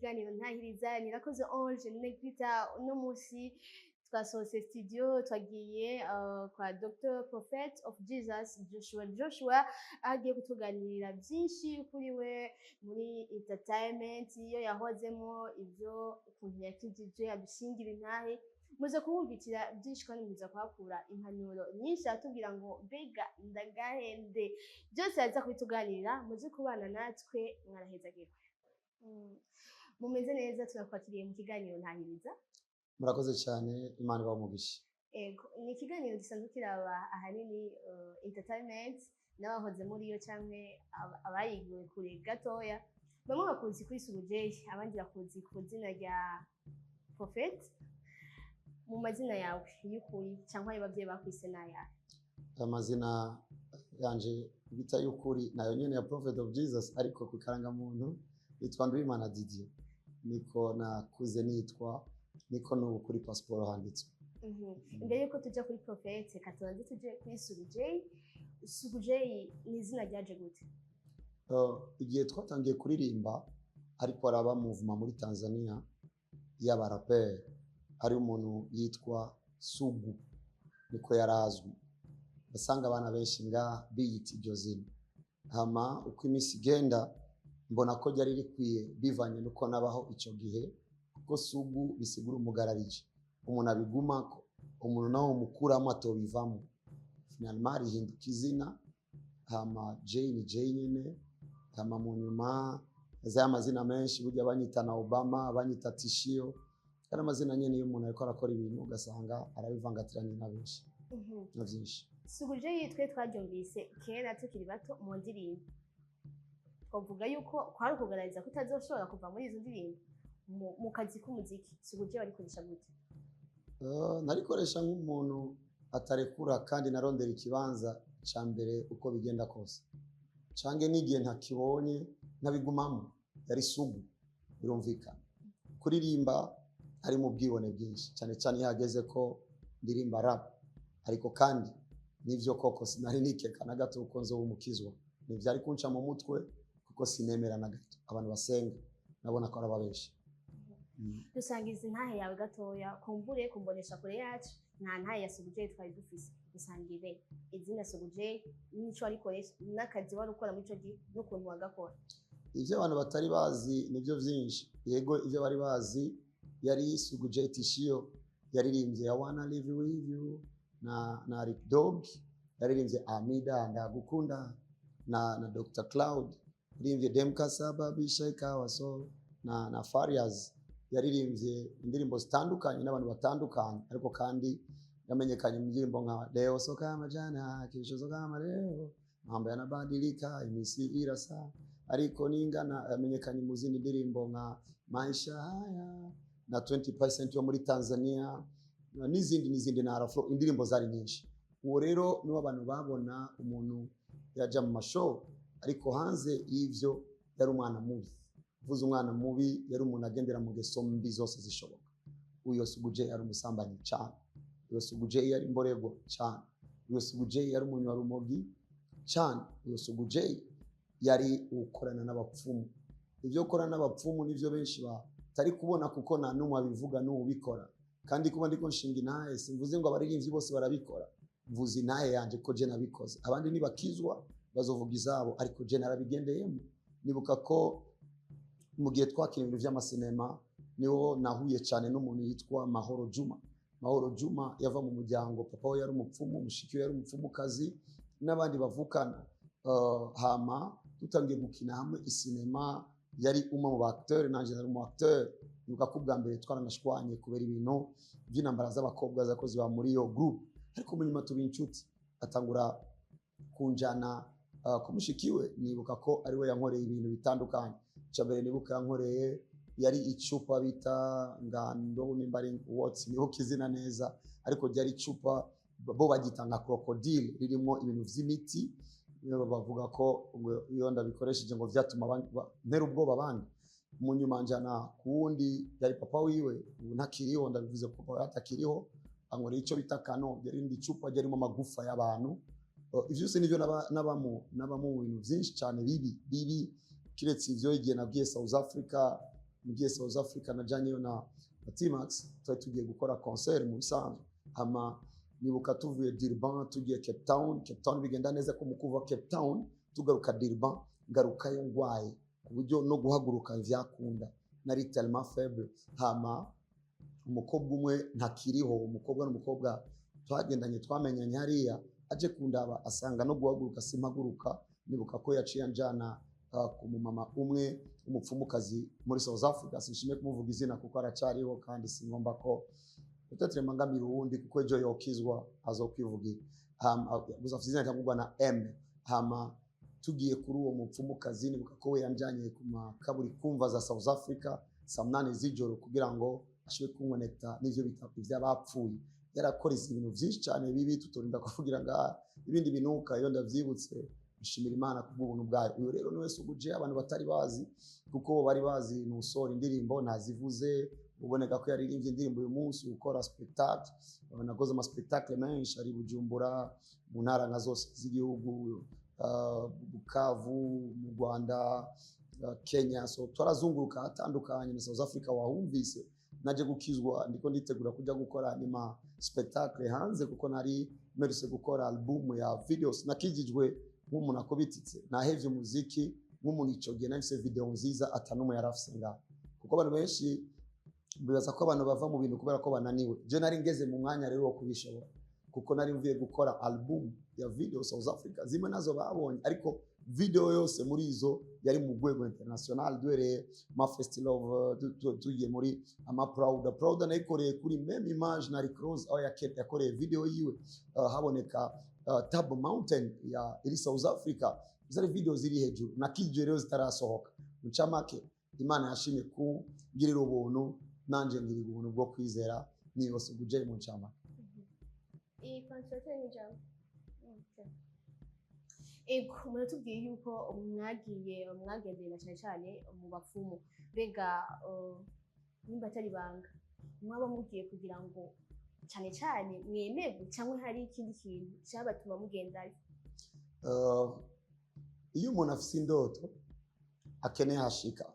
kiganiro ntahiriza nirakoze Ange Negrita uno munsi twasohotse studio twagiye kwa Dr Prophet of Jesus Joshua agiye kutuganirira byinshi kuri we muri entertainment iyo yahozemo ibyo ukuntu yakijije abishingira intahe muze kuwumvitira byinshi kandi muze kuhakura impanuro nyinshi atubwira ngo mbega ndagahende byose yaza kubituganirira muze kubana natwe mwarahezagirwa. Mumeze neza tunakwakiriye mu kiganiro ntahiriza. Murakoze cyane Imana ibamugisha. Ego ni ikiganiro gisanzwe kiraba ahanini entertainment n'abahoze muri yo cyangwa abayiguye kure gatoya. Bamwe bakuzi kuri Sugujay abandi bakuzi ku zina rya Prophet. Mu mazina yawe y'ukuri cyangwa y'abavyeyi bakwise nayahe? Amazina yanje bita y'ukuri nayo nyene ya Prophet of Jesus ariko ku karangamuntu nitwa Nduwimana Didier. Niko nakuze nitwa niko no kuri passport handitswe. Mbere yuko tujya kuri Prophet katubanze tuje kuri Sugujay. Sugujay ni izina ryaje gute? Igihe twatangiye kuririmba ariko araba movement muri Tanzania y'abaraperi hari umuntu yitwa Sugu niko yarazwi basanga abana benshi nga biyita iryo zina hama uko imisi igenda mbona ko ryari rikwiye bivanye nuko nabaho icyo gihe kuko Sugu bisigura umugararije umuntu abigumako umuntu naho mukuramo atobivamo finalement rihinduka izina hama Jay ni Jay nyene hama mu nyuma za amazina menshi burya banyita na Obama banyita Tishio kandi amazina nyene y'umuntu ariko arakora ibintu ugasanga arabivangatiranye na benshi na byinshi. Sugujay twe twabyumvise kera tukiri bato mu ndirimbo twavuga yuko kwari ukugaragariza ko utazoshobora kuva muri izo ndirimbo mu kazi k'umuziki. Sugujay barikoresha gute? Narikoresha nk'umuntu atarekura kandi narondera ikibanza ca mbere uko bigenda kose cange n'igihe ntakibonye nabigumamo yari Sugu birumvikana kuririmba ari mu bwibone bwinshi cyane cyane yageze ko ndirimba rap ariko kandi nivyo koko sinari nikekana gato uko nzo umukizwa nivyari kunca mu mutwe kuko sinemera na gato abantu basenga nabona ko arababeshi. Dusangiza intahe yawe gatoya kumbure kumbonesha kure yacu nta ntahe ya Sugujay twari dufise dusangire izina Sugujay nico arikoresha n'akazi wari ukora muri ico gihe n'ukuntu wagakora. Ivyo abantu batari bazi nivyo vyinshi yego ivyo bari bazi yari Sugujay Tishio yaririmbye I wanna live with you na Rick Dog yaririmbye Amida ndagukunda na Dr Cloud yaririmbye Demka Sababi Shaika Waso na Farias yaririmbye indirimbo zitandukanye n'abantu batandukanye ariko kandi yamenyekanye mu ndirimbo nka Leo soka amajana kesho soka amareo mambo yanabadilika imisi irasa ariko ningana yamenyekanye mu zindi ndirimbo nka maisha haya na 20% yo muri Tanzania n'izindi na Arafro indirimbo zari nyinshi. Uwo rero niwo abantu babona umuntu yaja mu mashow ariko hanze y'ivyo yari umwana mubi. Vuze umwana mubi yari umuntu agendera mu geso mbi zose zishoboka. Uyo Sugujay yari umusambanyi cyane. Uyo Sugujay yari imborego cyane. Uyo Sugujay yari umuntu wa rumogi cyane. Uyo Sugujay yari ukorana n'abapfumu. Ivyo ukorana n'abapfumu nivyo benshi batari kubona kuko nta numwe abivuga n'ubikora. Kandi kuba ndiko nshinga intahe simvuze ngo abaririmbyi bose barabikora. Mvuze intahe yanje ko je nabikoze. Abandi nibakizwa bazovuga izabo ariko je narabigendeyemo. Nibuka ko mu gihe twakira ibintu by'amasinema niho nahuye cyane n'umuntu yitwa Mahoro Juma. Mahoro Juma yava mu muryango papa we yari umupfumu mushiki we yari umupfumukazi n'abandi bavukana hama tutangiye gukina hamwe isinema yari umwe mu acteur nanje nari mu acteur nuka ko bwa mbere twaranashwanye kubera ibintu by'intambara z'abakobwa zakoze ba muri yo group ariko munyuma tuba inshuti atangura kunjana kumushikiwe nibuka ko ari we yankoreye ibintu bitandukanye cyabere nibuka yankoreye yari icupa bita ngando nimbari what's niho kizina neza ariko ryari icupa bo bagitanga crocodile ririmo ibintu vy'imiti bavuga ko iyo ndabikoresheje ngo vyatuma ntera ubwoba abandi munyuma njana kuwundi yari papa wiwe ntakiriho ndabivuze ko papa atakiriho ankoreye ico bita kano yari indi icupa ryarimo amagufa y'abantu ivyo se nivyo nabamo ibintu vyinshi cyane bibi kiretse ivyo igihe nabwiye South Africa mugiye South Africa najyanyeyo na T-Max twari tugiye gukora concert mu bisanzwe hama nibuka tuvuye Durban tugiye Cape Town bigenda neza ko mukuva Cape Town tugaruka Durban ngarukayo ngwaye ku buryo no guhaguruka vyakunda nari tellement faible hama umukobwa umwe ntakiriho umukobwa n'umukobwa twagendanye twamenyanye hariya aje kundaba asanga no guhaguruka simpaguruka nibuka ko yaciye anjana ku mama umwe umupfumukazi muri South Africa sinshimye kumuvuga izina kuko aracariho kandi singomba ko peut-être mangamira uwundi kuko ejo yokizwa azokwivugira gusa izina cyangwa na M hama tugiye kuri uwo mupfumukazi nibuka ko we yanjanye ku makaburi kumva za South Africa saa 8 z'ijoro kugira ngo ashobore kunkonekta n'ivyo bitatu by'abapfuye yarakora ibintu byinshi cyane bibi tutorinda kuvugira nga ibindi binuka iyo ndavyibutse bishimira Imana kubw'ubuntu bwayo uyo rero niwe suguje abantu batari bazi kuko bari bazi nusora indirimbo nazivuze uboneka ko yaririmbye indirimbo uyu munsi ukora spectacle nakoze ama spectacle menshi ari Bujumbura mu ntara nka zose z'igihugu Bukavu mu Rwanda Kenya so twarazunguruka atandukanye na South Africa wahumvise naje gukizwa ndiko nditegura kujya gukora anima spectacle hanze kuko nari merese gukora album ya videos nakijijwe nk'umuntu akobititse nahevye umuziki nk'umuntu icogiye nafise video nziza atanumwe yarafise nga kuko abantu benshi bibaza ko abantu bava mu bintu kubera ko bananiwe je nari ngeze mu mwanya rero wo kubishobora kuko nari mvuye gukora album ya video South Africa zimwe nazo babonye ariko video yose muri izo yari mu rwego international duhereye ma festival tugiye muri ama proud nayikoreye kuri meme image na Cross aho yakoreye video yiwe haboneka Table Mountain ya iri South Africa zari video ziri hejuru na kijwe rero zitarasohoka mucamake Imana yashimye ku ngirira ubuntu nanje ngirira ubuntu bwo kwizera niyo suguje mu ncamake concert ni jam ego muratubwiye yuko mwagendeye na cyane mu bapfumu bega nimba atari banga mwaba mugiye kugira ngo cyane mwemego cyangwa hari ikindi kintu cyabatuma mugendayo iyo umuntu afite indoto akeneye hashika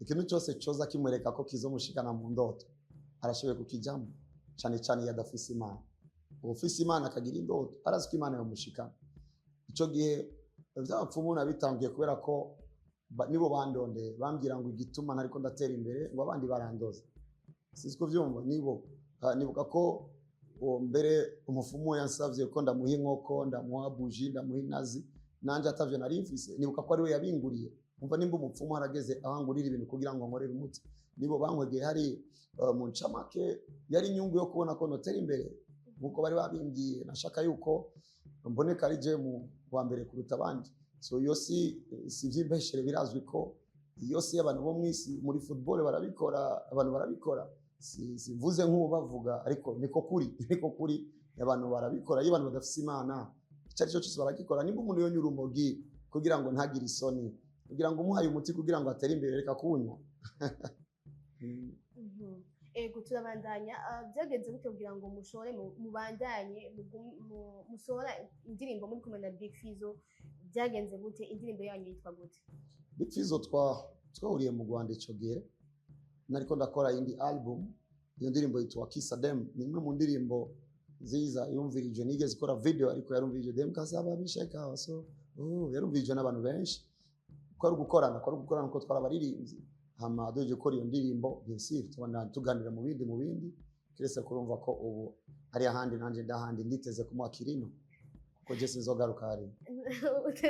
ikintu cyose cyoza kimwereka ko kizomushikana mu ndoto arashoboye kukijyamo cyane yadafise Imana ufise Imana akagira indoto arazi ko Imana yamushikana icyo gihe by'abapfumu nabitangiye kubera ko nibo bandonde bambwira ngo igituma nariko ndatera imbere ngo abandi barandoza siziko vyumva nibuka ko mbere umufumu yansavye ko ndamuha inkoko ndamuha buji ndamuha inazi nanje atavyo nari mfise nibuka ko ari we yabinguriye umva nimba umupfumu harageze ahangurira ibintu kugira ngo nkorere umuti nibo bankwegeye hari mu ncamake yari inyungu yo kubona ko notera imbere nkuko bari babimbwiye nashaka yuko mboneka ari je mu wa mbere kuruta abandi so iyo si vy'imbeshere birazwi ko iyo si abantu bo mwisi muri football barabikora abantu barabikora sivuze nk'ubu bavuga ariko niko kuri abantu barabikora iyo abantu badafise Imana icyo cyo cyose baragikora nimba umuntu yonyura urumogi kugira ngo ntagire isoni kugira ngo umuhaye umuti kugira ngo atere imbere reka kunywa ego turabandanya byagenze gute kugira ngo mushore mubandanye musora indirimbo muri kumwe na Big Fizzo byagenze gute indirimbo yanyu yitwa gute Big Fizzo twahuriye mu Rwanda ico gihe nariko ndakora indi album iyo ndirimbo yitwa Kissa Dem ni imwe mu ndirimbo nziza yumvirije nigeze ikora video ariko yarumvirije dem kasaba bishaka so yarumvirije n'abantu benshi ko ari gukorana ko twarabaririmbyi hama doje gukora iyo ndirimbo byinshi tubana tuganira mu bindi kirese kurumva ko ubu ari ahandi nanje ndahandi nditeze kumwakirino kuko je sinzogaruka hari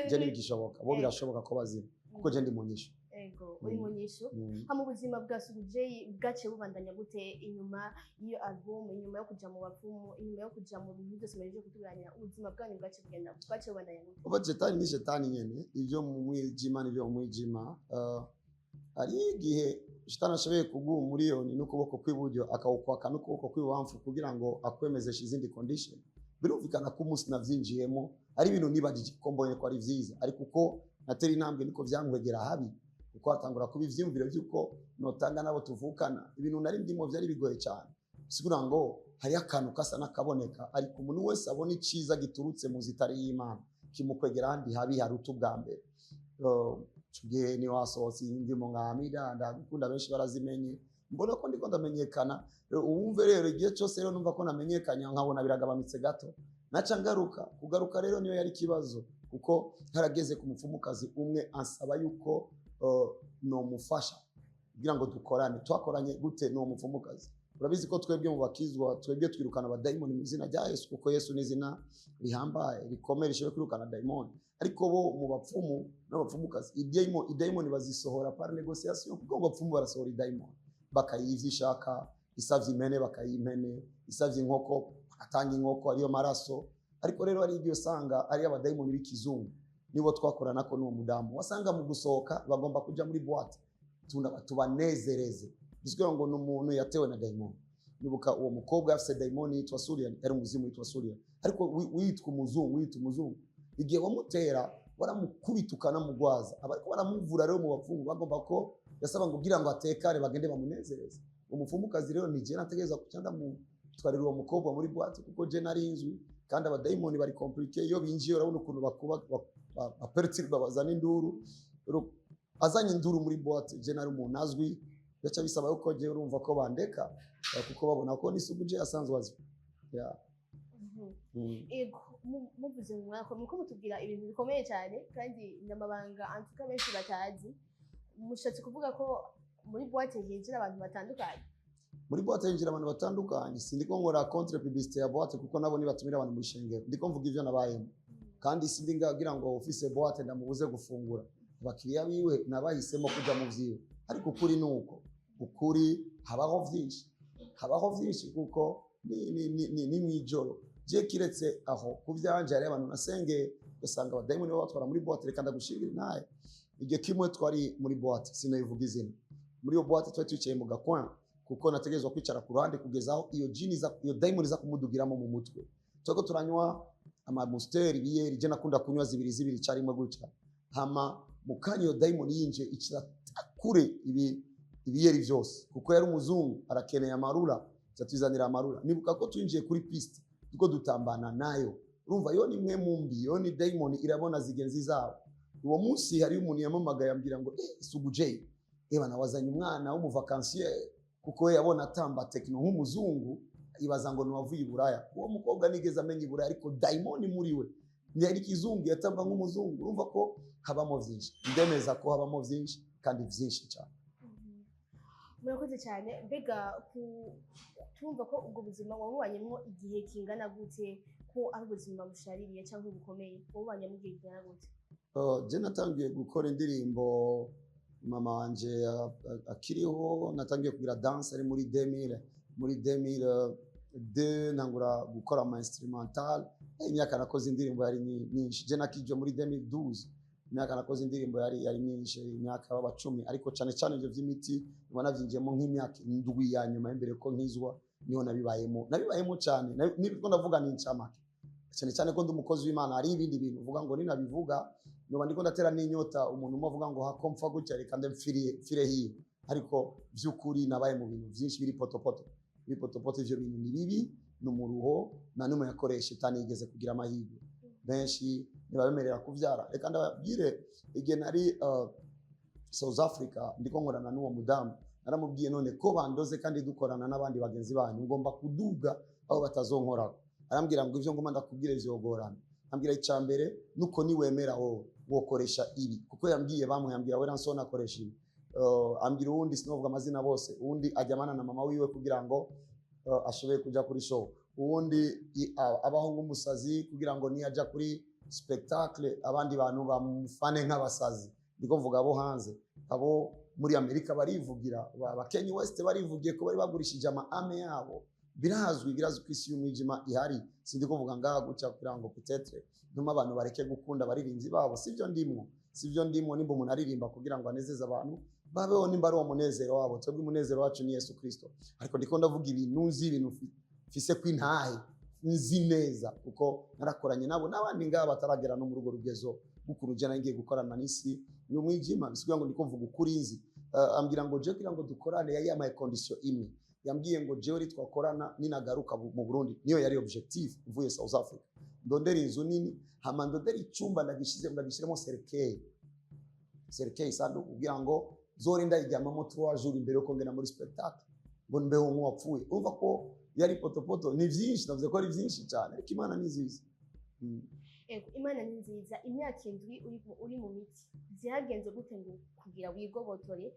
je nigishoboka bo birashoboka ko bazima kuko je ndi munyisho ego uri munyisho hama ubuzima bwa Sugujey bwace bubandanya gute inyuma iyo album inyuma yo kuja mu bapfumu inyuma yo kuja mu bintu byose baje kutuganya ubuzima bwanyu bwace bubandanya gute uba jetani ni shetani nyene ivyo mu mwijima n'ivyo mu mwijima ari igihe shitani ashoboye kuguha umuriyoni n'ukuboko kw'iburyo akawukwaka n'ukuboko kw'ibubamfu kugira ngo akwemezeshe izindi condition birumvikana ko umunsi navyinjiyemo ari ibintu nibagije ko mbonye ko ari vyiza ariko uko natera intambwe niko vyankwegera habi kuko atangura kuba ivyumviro by'uko notanga nabo tuvukana ibintu nari ndimo vyari bigoye cyane sigura ngo hari akantu kasa nakaboneka ariko umuntu wese abona iciza giturutse mu zitari y'Imana kimukwegera handi habi haruta ubwa mbere tugiye ni wasohotse indimo nka Amida ndagukunda benshi barazimenye mbona ko ndiko ndamenyekana uwumve rero igihe cyose rero numva ko namenyekanye nkabona biragabanutse gato naca kugaruka rero niyo yari kibazo kuko harageze ku mupfumukazi umwe ansaba yuko no mufasha kugira ngo dukorane twakoranye gute no mupfumukazi urabizi ko twebwe mu bakizwa twebwe twirukana abadayimoni mu izina rya Yesu kuko Yesu ni izina rihambaye rikomeye rishoboye kwirukana dayimoni ariko bo mu bapfumu n'abapfumukazi idayimoni bazisohora par négociation kuko mu bapfumu barasohora idayimoni bakayivishaka isavye imene bakayimene isavye inkoko atanga inkoko ariyo maraso ariko rero ari ibyo sanga ari abadayimoni b'ikizungu nibo twakorana ko n'uwo mudamu wasanga mu gusohoka bagomba kuja muri boîte tubanezereze bizwe ngo n'umuntu yatewe na dayimoni nibuka uwo mukobwa afise dayimoni yitwa Surian ari umuzimu yitwa Surian ariko witwa umuzungu igihe wamutera waramukubitukana mugwaza abariko baramuvura rero mu bapfumu bagomba ko yasaba ngo kugira ngo atekare bagende bamunezereze umupfumukazi rero ni je nategeza kucyanda mu twarira uwo mukobwa muri boîte kuko je nari inzwi kandi abadayimoni bari compliqué iyo binjiye urabona ukuntu bakuba aperturba bazana induru azanye induru muri boîte je nari umuntu azwi yacha bisaba yuko je urumva ko bandeka kuko babona ko nisuguje asanzwe azwi ego muvuze mwako muko mutubwira ibintu bikomeye cyane kandi n'amabanga antuka benshi batazi mushatse kuvuga ko muri boîte hinjira abantu batandukanye muri boîte hinjira abantu batandukanye sindiko ngora contre publicité ya boîte kuko nabo ni batumira abantu muri shengero ndiko mvuga ivyo nabayemo kandi sindi ngagira ngo office boîte ndamubuze gufungura abakiriya biwe nabahisemo kuja mu vyiwe ariko ukuri nuko ukuri habaho vyinshi kuko ni mwijoro je kiretse aho kuvyanje ari abantu nasenge usanga abadayimoni batwara muri boîte reka ndagushirira naye igihe kimwe twari muri boîte sinayivuga izina muri iyo boîte twari twicaye mu gakwan kuko nategezwa kwicara ku ruhande kugezaho iyo dayimoni za kumudugiramo mu mutwe twako turanywa ama monster biyeri je nakunda kunywa zibiri carimwe gutya hama mukanya iyo dayimoni yinje ikira kure ibiyeri vyose kuko yari umuzungu arakeneye amarura zatuzanira amarura nibuka ko twinjiye kuri piste duko dutambana nayo urumva yo ni mwe mumbi yo ni dayimoni irabona zigenzi zabo uwo munsi hari umuntu yamamaga yambira ngo suguje bana wazanye umwana w'umuvacancier kuko yabona atamba techno nk'umuzungu ibaza ngo niwavuye iburaya uwo mukobwa nigeze amenya iburaya ariko dayimoni muri we ni ari kizungu yatamba nk'umuzungu urumva ko habamo vyinshi ndemeza ko habamo vyinshi kandi vyinshi cyane murakoze cyane mbega tumva ko ubwo buzima wabubanyemo igihe kingana gute ko ari ubuzima bushaririye cyangwa bukomeye wabubanyemo igihe kingana gute je natangiye gukora indirimbo mama wanje akiriho natangiye kugira dance ari muri 2002 ntangura gukora ama instrumental imyaka nakoze indirimbo yari nyinshi je nakije muri 2012 imyaka nakoze indirimbo yari nyinshi imyaka baba 10 ariko cyane ivyo vy'imiti ubona vyinjiyemo nk'imyaka 7 ya nyuma imbere ko nkizwa niho nabibayemo cyane nibwo ndavuga ni incamake cyane ko ndi umukozi w'Imana ari ibindi bintu uvuga ngo ninabivuga noba ndiko ndatera n'inyota umuntu umwe avuga ngo hakomfa gutya reka ndemfire hiyo ariko vy'ukuri nabaye mu bintu byinshi biri potopoto ivyo bintu ni bibi n'umuruho na numwe yakoresha itanigeze kugira amahirwe benshi nibabemerera kuvyara reka ndababwire igihe nari South Africa ndiko nkorana n'uwo mudamu naramubwiye none ko bandoze kandi dukorana n'abandi bagenzi banyu ngomba kuduga aho batazonkorako arambwira ngo ivyo ngoma ndakubwire vyogorana ambwira icambere nuko ni wemera wokoresha ibi kuko yambwiye yambwira we Ransona akoresha ibi ambwira uwundi sinovuga amazina bose uwundi ajyamana na mama wiwe kugira ngo ashoboye kuja kuri show uwundi abaho nk'umusazi kugira ngo niyaja kuri spectacle abandi bantu bamufane nk'abasazi ndiko mvuga abo hanze abo muri Amerika barivugira Kanye West barivugiye ko bari bagurishije ame yabo birazwi ko isi y'umwijima ihari sindiko mvuga ngaha gutya kugira ngo peut-être ntuma abantu bareke gukunda baririnzi babo sivyo ndimo nimba umuntu aririmba kugira ngo anezeze abantu babeho nimba ari uwo munezero wabo twebwe umunezero wacu ni Yesu Kristo ariko ndiko ndavuga ibintu fise kwintahe nzi neza kuko narakoranye nabo n'abandi ngaba bataragera no mu rugo rugezo gukuruje nangiye gukorana n'isi n'umwijima bisigaye ngo ndiko mvuga ukuri nzi ambwira ngo je kugira ngo dukorane yayi ama condition imwe yambwiye ngo je uri twakorana ninagaruka mu Burundi niyo yari objectif uvuye South Africa ndondera inzu nini hama ndondera icyumba ndagishiremo serikeye cercueil isanduku kugira ngo zori ndayiryamamo 3 jours imbere yo kongera muri spectacle ngo mbeho nk'uwapfuye. Umva ko yari potopoto, ni byinshi, navuze ko ari byinshi cyane, ariko Imana ni nziza. Imana ni nziza. Imyaka 7 uri mu miti byagenze gute ngo kugira wigobotore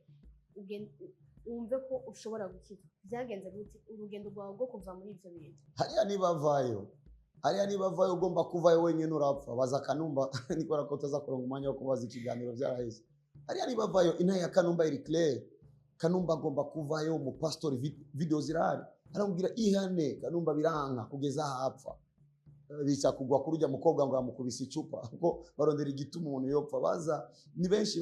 wumve ko ushobora gukira? Byagenze gute urugendo rwawe rwo kuva muri ibyo bintu? Hariya nibavayo ugomba kuvayo wenyine urapfa. Baza Kanumba nikora ko utazakoronga umwanya wo kubaza ikiganiro byaraheze. Hariya nibavayo intaya ya Kanumba iri clear. Kanumba agomba kuvayo mu pastor, video zirahari aramubwira ihane. Kanumba biranka kugeza hapfa, bica kugwa kurujya mukobwa ngo amukubise icupa kuko barondera igituma umuntu yopfa. Baza ni benshi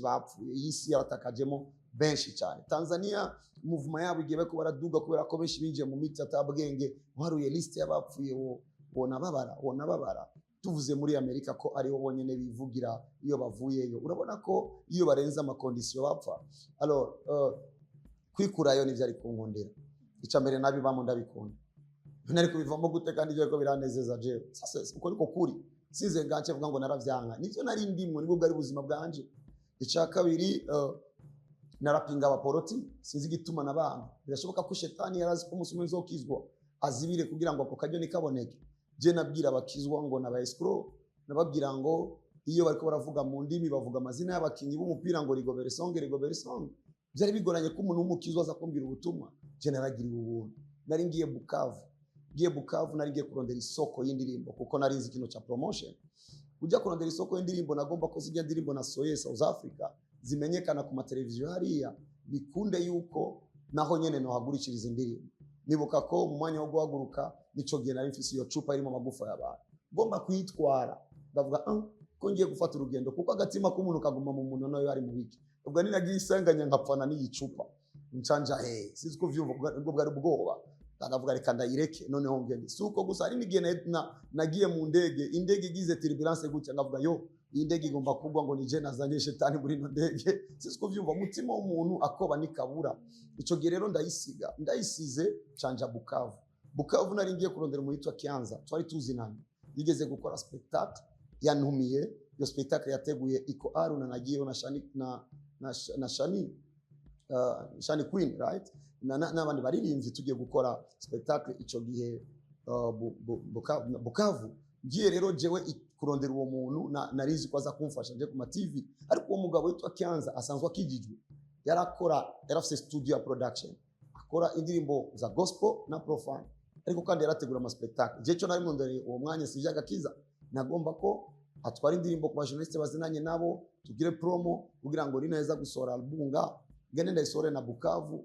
bapfuye, yisi yaratakajemo benshi cyane. Tanzania movement yabo igiye ko baraduga kubera ko benshi binjiye mu miti atabwenge. Waruye liste y'abapfuye wona babara. Tuvuze muri Amerika ko ariho bonyene bivugira iyo bavuyeyo. Urabona ko iyo barenza amakondisiyo bapfa. Alors kwikurayo nivyo ari kunkundira. Ica mbere nabi bamo ndabikunda. Nari kubivamo gute kandi je ko biranezeza jewe. Sasa uko niko kuri. Size ngance vuga ngo naravyanka. Nivyo nari ndimwe, nibwo bwari buzima bwanje. Ica kabiri narapinga abaporoti, sinzi gituma nabantu. Birashoboka ko shetani yarazi ko umunsi umwe nzokizwa azibire kugira ngo ako kajyo nikaboneke. Je nabwira abakizwa ngo naba escrow, nababwira ngo iyo bariko baravuga mu ndimi bavuga amazina y'abakinyi b'umupira ngo rigobere song. Byari bigoranye ko umuntu w'umukizwa aza kumbwira ubutumwa. Je naragiriwe ubuntu. Nari ngiye Bukavu, nari ngiye kurondera isoko y'indirimbo kuko nari nzi kino cha promotion. Ujya kurondera isoko y'indirimbo nagomba ko zijya ndirimbo nasoye South Africa zimenyekana ku mateleviziyo hariya, bikunde yuko naho nyene no hagurikiriza indirimbo. Nibuka ko mu mwanya wo guhaguruka nico gihe nari mfise iyo cupa irimo amagufa y'abantu, ngomba kwitwara ndavuga ko ngiye gufata urugendo kuko agatima k'umuntu kaguma mu muntu nayo ari mu biki. Ubwo ninagiye isanganya nkapfana n'iyi cupa ncanja sizi ko vyumva ubwo bwari ubwoba. Ndavuga reka ndayireke noneho ngende. Suko gusa ari nigiye nagiye mu ndege, indege igize turbulence gutya ndavuga iyi ndege igomba kugwa ngo nije nazanye shetani muri no ndege. Sizi ko vyumva mutima w'umuntu akoba nikabura. Ico gihe rero ndayisize canja Bukavu nari ngiye kurondera muri twa Kianza, twari tuzinanye. Yigeze gukora spectacle yantumiye. Iyo spectacle yateguye Iko Aruna nagiyeho na Shani Queen, right? N'abandi baririmbyi tugiye gukora spectacle ico gihe Bukavu. Ngiye rero jewe kurondera uwo muntu narizi ko aza kumfasha nje ku ma TV, ariko uwo mugabo witwa Kianza asanzwe akijijwe. Yarafise studio ya production, akora indirimbo za gospel na profane, ariko kandi yarategura ama spectacle. Je cyo nari mundere uwo mwanya sijaga kiza, nagomba ko atwara indirimbo ku bajournaliste bazinanye nabo, tugire promo kugira ngo rineza gusora albunga ngene ndayisore na Bukavu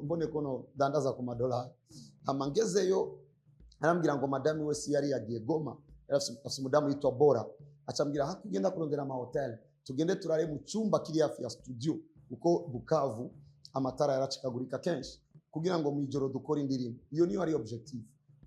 mbone ko no dandaza ku madolari. Amangezeyo arambwira ngo madame we si yari yagiye Goma, afise mudamu yitwa Bora, acambwira hakugenda kurondera ama hotel tugende turare mu cyumba kiri hafi ya studio kuko Bukavu amatara yaracikagurika kenshi kugira ngo mu ijoro dukora indirimbo. Iyo niyo ari objective.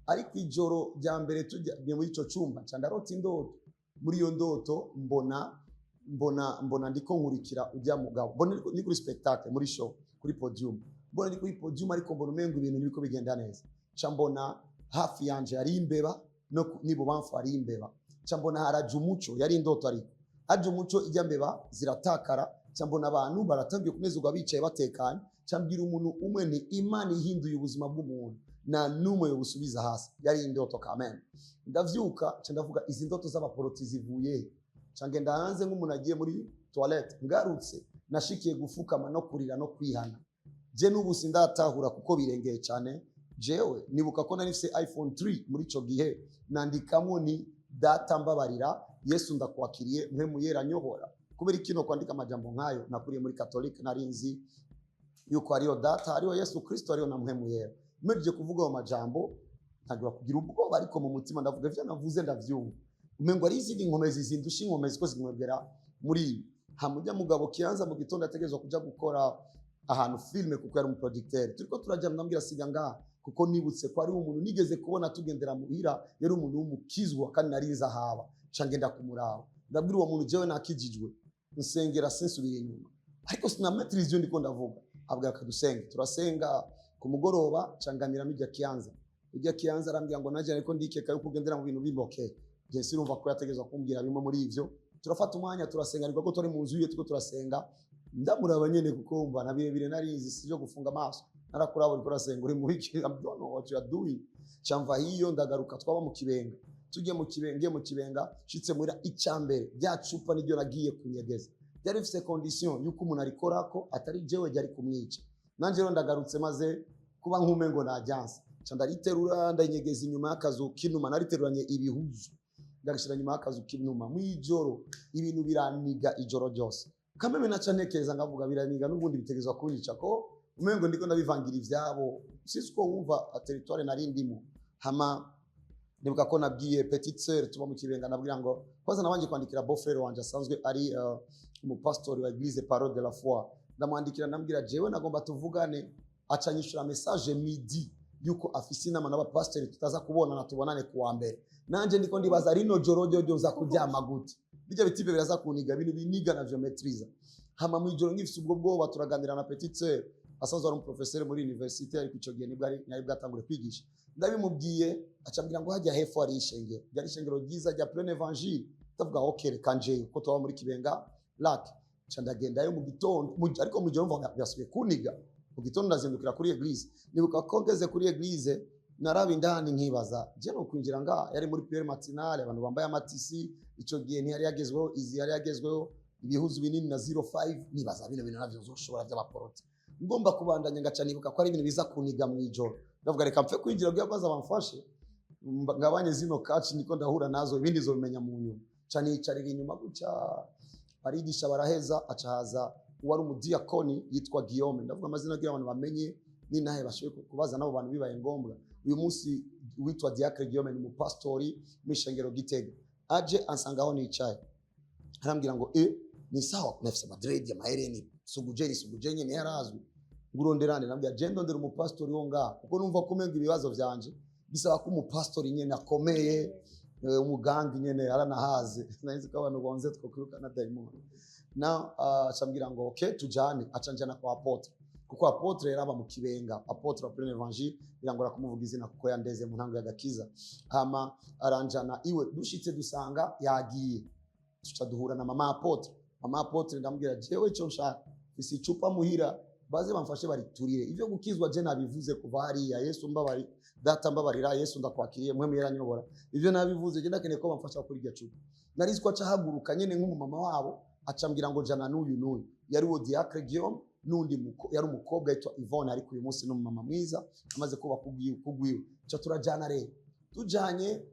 Ariko ijoro rya mbere tujya muri ico cyumba candarota indoto. Muri iyo ndoto mbona ndiko nkurikira ujya mugabo, mbona ni kuri spectacle muri show kuri podium, mbona ni kuri podium ariko mbona umengo ibintu nibiko bigenda neza. Ca mbona hafi yanje ari imbeba no nibo bamfa ari imbeba. Ca mbona haraje umuco, yari indoto ariko haje umuco ijya mbeba ziratakara. Ca mbona abantu baratangiye kunezerwa bicaye batekanye. Ca mbwira umuntu umwe ni Imana ihinduye ubuzima bw'umuntu na numwe yo busubiza hasi. Yari indoto kamen. Ndavyuka ca ndavuga izi ndoto z'abaporoti zivuye. Ca ngenda hanze nk'umuntu agiye muri toilette, ngarutse nashikiye gufukama no kurira no kwihana. Je n'ubu sindatahura kuko birengeye cyane. Jewe nibuka ko nari mfise iPhone 3 muri ico gihe, nandikamo ni data mbabarira, Yesu ndakwakiriye, mpemu yera nyohora. Kubera ikino kwandika amajambo nkayo, nakuriye muri Catholic narinzi yuko ariyo data, ariyo Yesu Kristo, ariyo na mpemu yera. Mmeje kuvuga ayo majambo ntagira kugira ubwoba, ariko mu mutima ndavuga ivyo navuze ndavyumva. Umengo ari izindi nkomezi zindusha inkomezi ko zimwegera muri hamujya mugabo Kianza mu gitondo ategerezwa kuja gukora ahantu filme kuko yari umuproducteur. Turiko turajya ndambwira siga ngaha kuko nibutse ko ari umuntu nigeze kubona tugendera muhira, yari umuntu w'umukizwa kandi nariza haba. Ca ngenda kumuraba ndabwira uwo muntu jewe nakijijwe nsengera sensubira inyuma, ariko sinametrize iyo ndiko ndavuga. Abwa kadusenge turasenga ku mugoroba, canganira n'ijya Kianza. Ijya Kianza arambwira ngo naje ariko ndikeka yo kugendera mu bintu bimboke. Je sirumva ko yategezwa kumbwira bimwe muri ivyo. turafata umwanya turasenga, niko turi mu nzu ye tuko turasenga, ndamuraba nyene kuko umva na birebire narizi sivyo gufunga amaso, narakuraba uriko urasenga uri mu hiki, I don't know what you are doing. Camva hiyo ndagaruka, twaba mu Kibenga, tugiye mu Kibenga shitse muri icambere bya cupa niryo nagiye kunyegeza, byari bifise condition yuko umuntu arikorako atari jewe ryari kumwica. Nanje rero ndagarutse maze kuba nkumengo na agence, ndariterura ndanyegeza inyuma y'akazu kinuma, nariteruranye ibihuzu ndagishira nyuma y'akazu kinuma mwijoro, ibintu biraniga ijoro ryose. Kameme naca ntekereza ngavuga biraniga n'ubundi bitegezwa kunyica ko umengo ndiko ndabivangira ivyabo, sisi ko wumva territoire narindimo. Hama nibuka ko nabwiye petite sœur tuba mu Kibenga, nabwira ngo kwanza nabanje kwandikira beau-frère wanje asanzwe ari umupastori wa Église Parole de la Foi, ndamwandikira ndambwira jewe nagomba tuvugane, aca nyishura message midi yuko afise inama n'abapastori tutaza kubonana tubonane kuwa mbere. Nanje ndiko ndibaza rino joro ryo za kuryama gute, bijya bitibe biraza kuniga ibintu biniga na geometriza. Hama mu ijoro ngifise ubwo bwoba turaganira na petite sœur asanzwe ari umuprofesseur muri université, ariko ico gihe nibwo bwatangure kwigisha. Ndabimubwiye acambira ngo hajya hepfo ari ishengero, ryari ishengero ryiza rya Plein Evangile. Ndavuga okay kanje ko tuba muri Kibenga lac, candagendayo mu gitondo, ariko mu joro mvuga byasubiye kuniga. Mu gitondo ndazindukira kuri église, nibuka ko ngeze kuri église naraba indani nkibaza je no kwinjira nga yari muri prière matinale, abantu bambaye amatisi, ico gihe ntiyari yagezweho, izi yari yagezweho ibihuzu binini na 05, nibaza bino bintu navyo zoshobora by'abaporoti. Ngomba kubandanya ngaca nibuka ko ari ibintu biza kuniga mu ijoro, ndavuga reka mpfe kwinjira byo baza bamfashe ngabanye zino catch niko ndahura nazo, ibindi zo bimenya mu nyuma. Cyane yicarira inyuma guca arigisha baraheza, acahaza uwari umudiakoni yitwa Guillaume, ndavuga amazina y'abantu bamenye ni nahe bashoboye kubaza nabo bantu bibaye ngombwa. Uyu munsi witwa Diacre Guillaume ni umupastori mwishengero Gitega, aje ansangaho nicaye, arambwira ngo ni sawa nafise Madrid ya mahereni suguje nyene yarazwi nguronderane. Nambwira je ndondera umupastori wo ngaha kuko numva kumenga ibibazo vyanje bisaba ko umupastori nyene akomeye, umugangi nyene aranahaze, nahize ko abantu bonze twokuruka na daimon. Na acambwira ngo okay tujane, acanjana kwa apotre kuko apotre yaraba mu Kibenga, apotre wa Plein Evangile, birangora kumuvuga izina kuko yandeze mu ntango y'agakiza. Hama aranjana iwe, dushitse dusanga yagiye, tuca duhura na mama apotre. Mama apotre ndambwira jewe cyo nshaka isi icupa muhira baze bamfashe bariturire, ivyo gukizwa je nabivuze kuva hariya, Yesu mbabari data mbabarira, Yesu ndakwakiriye mwe mwera nyobora, ivyo nabivuze je ndakeneye ko bamfasha kuri iryo cupa. Narizi ko acahaguruka nyene nk'umumama wabo, acambwira ngo jana n'uyu yari wo Diacre Guillaume, nundi yari umukobwa yitwa Yvonne, ariko uyu munsi n'umumama mwiza amaze kuba kugwiwe. Cyo turajana rero, tujanye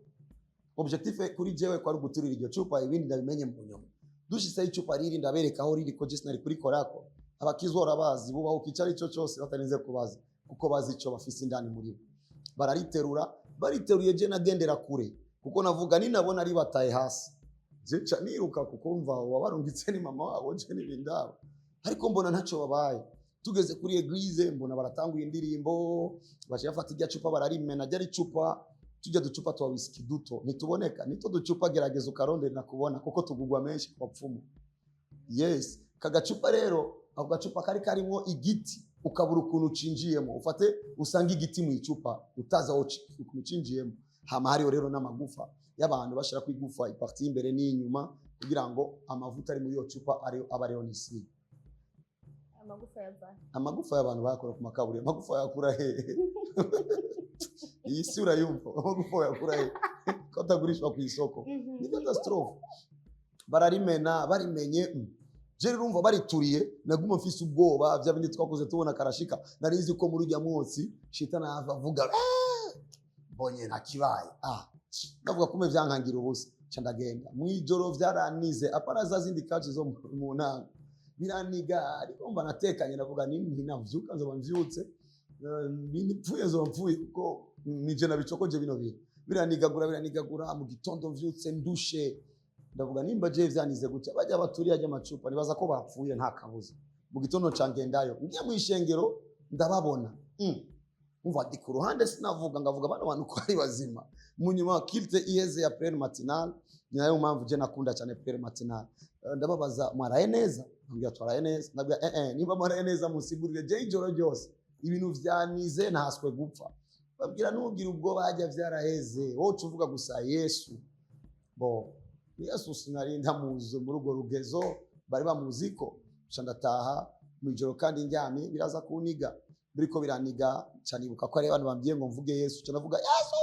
objectif kuri jewe kwari guturira iryo cupa, ibindi ndabimenye mu nyuma. Dushitse icupa riri ndabereka aho riri ko Jesna ari kuri korako, abakizwa rabazi bubaho kicari cyo cyose batarinze kubaza kuko bazi ico bafise indani muri bo. Bariteruye je nagendera kure kuko navuga ni nabona ari bataye hasi, je ca niruka kuko mva wabarungitse ni mama wabo je n'ibindabo, ariko mbona ntaco babaye. Tugeze kuri église mbona baratanguye indirimbo, baje bafata irya cupa bararimena, ryari cupa tujya ducupa twa whisky duto nituboneka, nito ducupa gerageza ukarondera nakubona kuko tugugwa menshi kwa pfumu. Yes, kagacupa rero ako gacupa kari karimo igiti, ukabura ukuntu ucinjiyemo, ufate usanga igiti mu icupa utaza ucinjiyemo. Hama hariho rero n'amagufa y'abantu bashira kwigufa iparti imbere n'inyuma kugira ngo amavuta ari muri yo cupa ari abareho n'isi. Amagufa y'abantu bakora ku makaburi, amagufa yakura he? Iyi si urayumva, amagufa yakura he? Ko atagurishwa ku isoko, ni catastrophe. Bararimena barimenye, je urumva barituriye, naguma mfise ubwoba bya bindi twakoze tubona karashika. Narizi ko muri ujya munsi shitana avuga bonye ntakibaye, ndavuga kume vyankangira ubusa, ca ndagenda mwijoro vyaranize, apana za zindi kaje zo mu ntanga biraniga, ariko mba natekanye ndavuga nini navyuka nzoba mvyutse, binipfuye nzoba mvuye kuko nije nabicokoje bino bintu biranigagura mu gitondo mvyutse ndushe, ndavuga nimba je vyanize gutya bajya baturiye ajya amacupa nibaza ko bapfuye nta kabuza. Mu gitondo cangendayo ngiye mu ishengero ndababona, umva ndi ku ruhande sinavuga, ngavuga bano bantu ko ari bazima. Mu nyuma kilte iheze ya prayer matinal, nayo mpamvu je nakunda cyane prayer matinal. Ndababaza mwaraye neza, nambya twaraye neza, nabya niba mwaraye neza musigurire je ijoro ryose ibintu vyanize ntaswe gupfa. Babwira nugira ubwo bajya vyaraheze, wowe uvuga gusa Yesu bo Yesu sinari ndamuzi muri urwo rugezo bari bamuziko, nca ndataha mwijoro kandi ndyamye biraza kuniga, biriko biraniga nca nibuka ko ari abantu bambwiye ngo mvuge Yesu, nca ndavuga Yesu,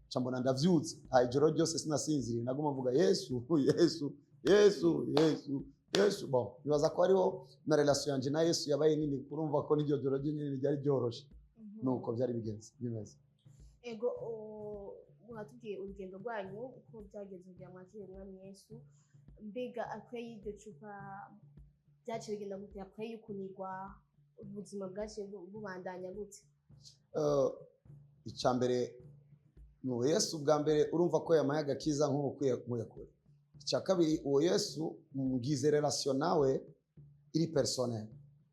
nca mbona ndavyutse. Ijoro ryose sinasinziriye naguma mvuga Yesu Yesu Yesu Yesu Yesu. Bon, nibaza ko ariho na relation yanje na Yesu yabaye nini, kurumva ko n'iryo joro ryonyene ryari ryoroshe. Nuko byari bimeze. Ego mwatubwiye urugendo rwanyu uko byageze kugira mwakire umwami Yesu, mbega après y'iryo cupa byaciye bigenda gute? Après y'ukunigwa ubuzima bwaciye bubandanya gute? Icambere no Yesu bwa mbere urumva ko yamaye agakiza nk'ukwiye kure. Icya kabiri uwo Yesu mugize relation nawe iri personnel,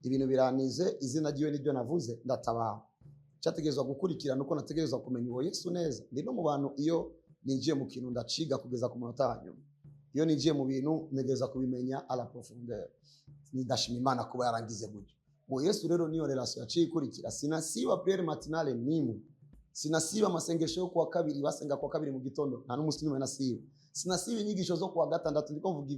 ibintu biranize izina ryiwe nibyo navuze ndatabaha. Cyategezwa gukurikirana uko nategezwa kumenya uwo Yesu neza. Ndi no mu bantu iyo ninjiye mu kintu ndaciga kugeza ku munota hanyuma. Iyo ninjiye mu bintu negeza kubimenya à la profondeur. Nidashima Imana kuba yarangize gutyo. Uwo Yesu rero niyo relation yaciye ikurikira. Sinasiba prière matinale nimwe. Sinasiba amasengesho yo kuwa kabiri, basenga kuwa kabiri mu gitondo, nta n'umunsi n'umwe nasiba. Sinasiba inyigisho zo kuwa gatandatu, ndiko mvuga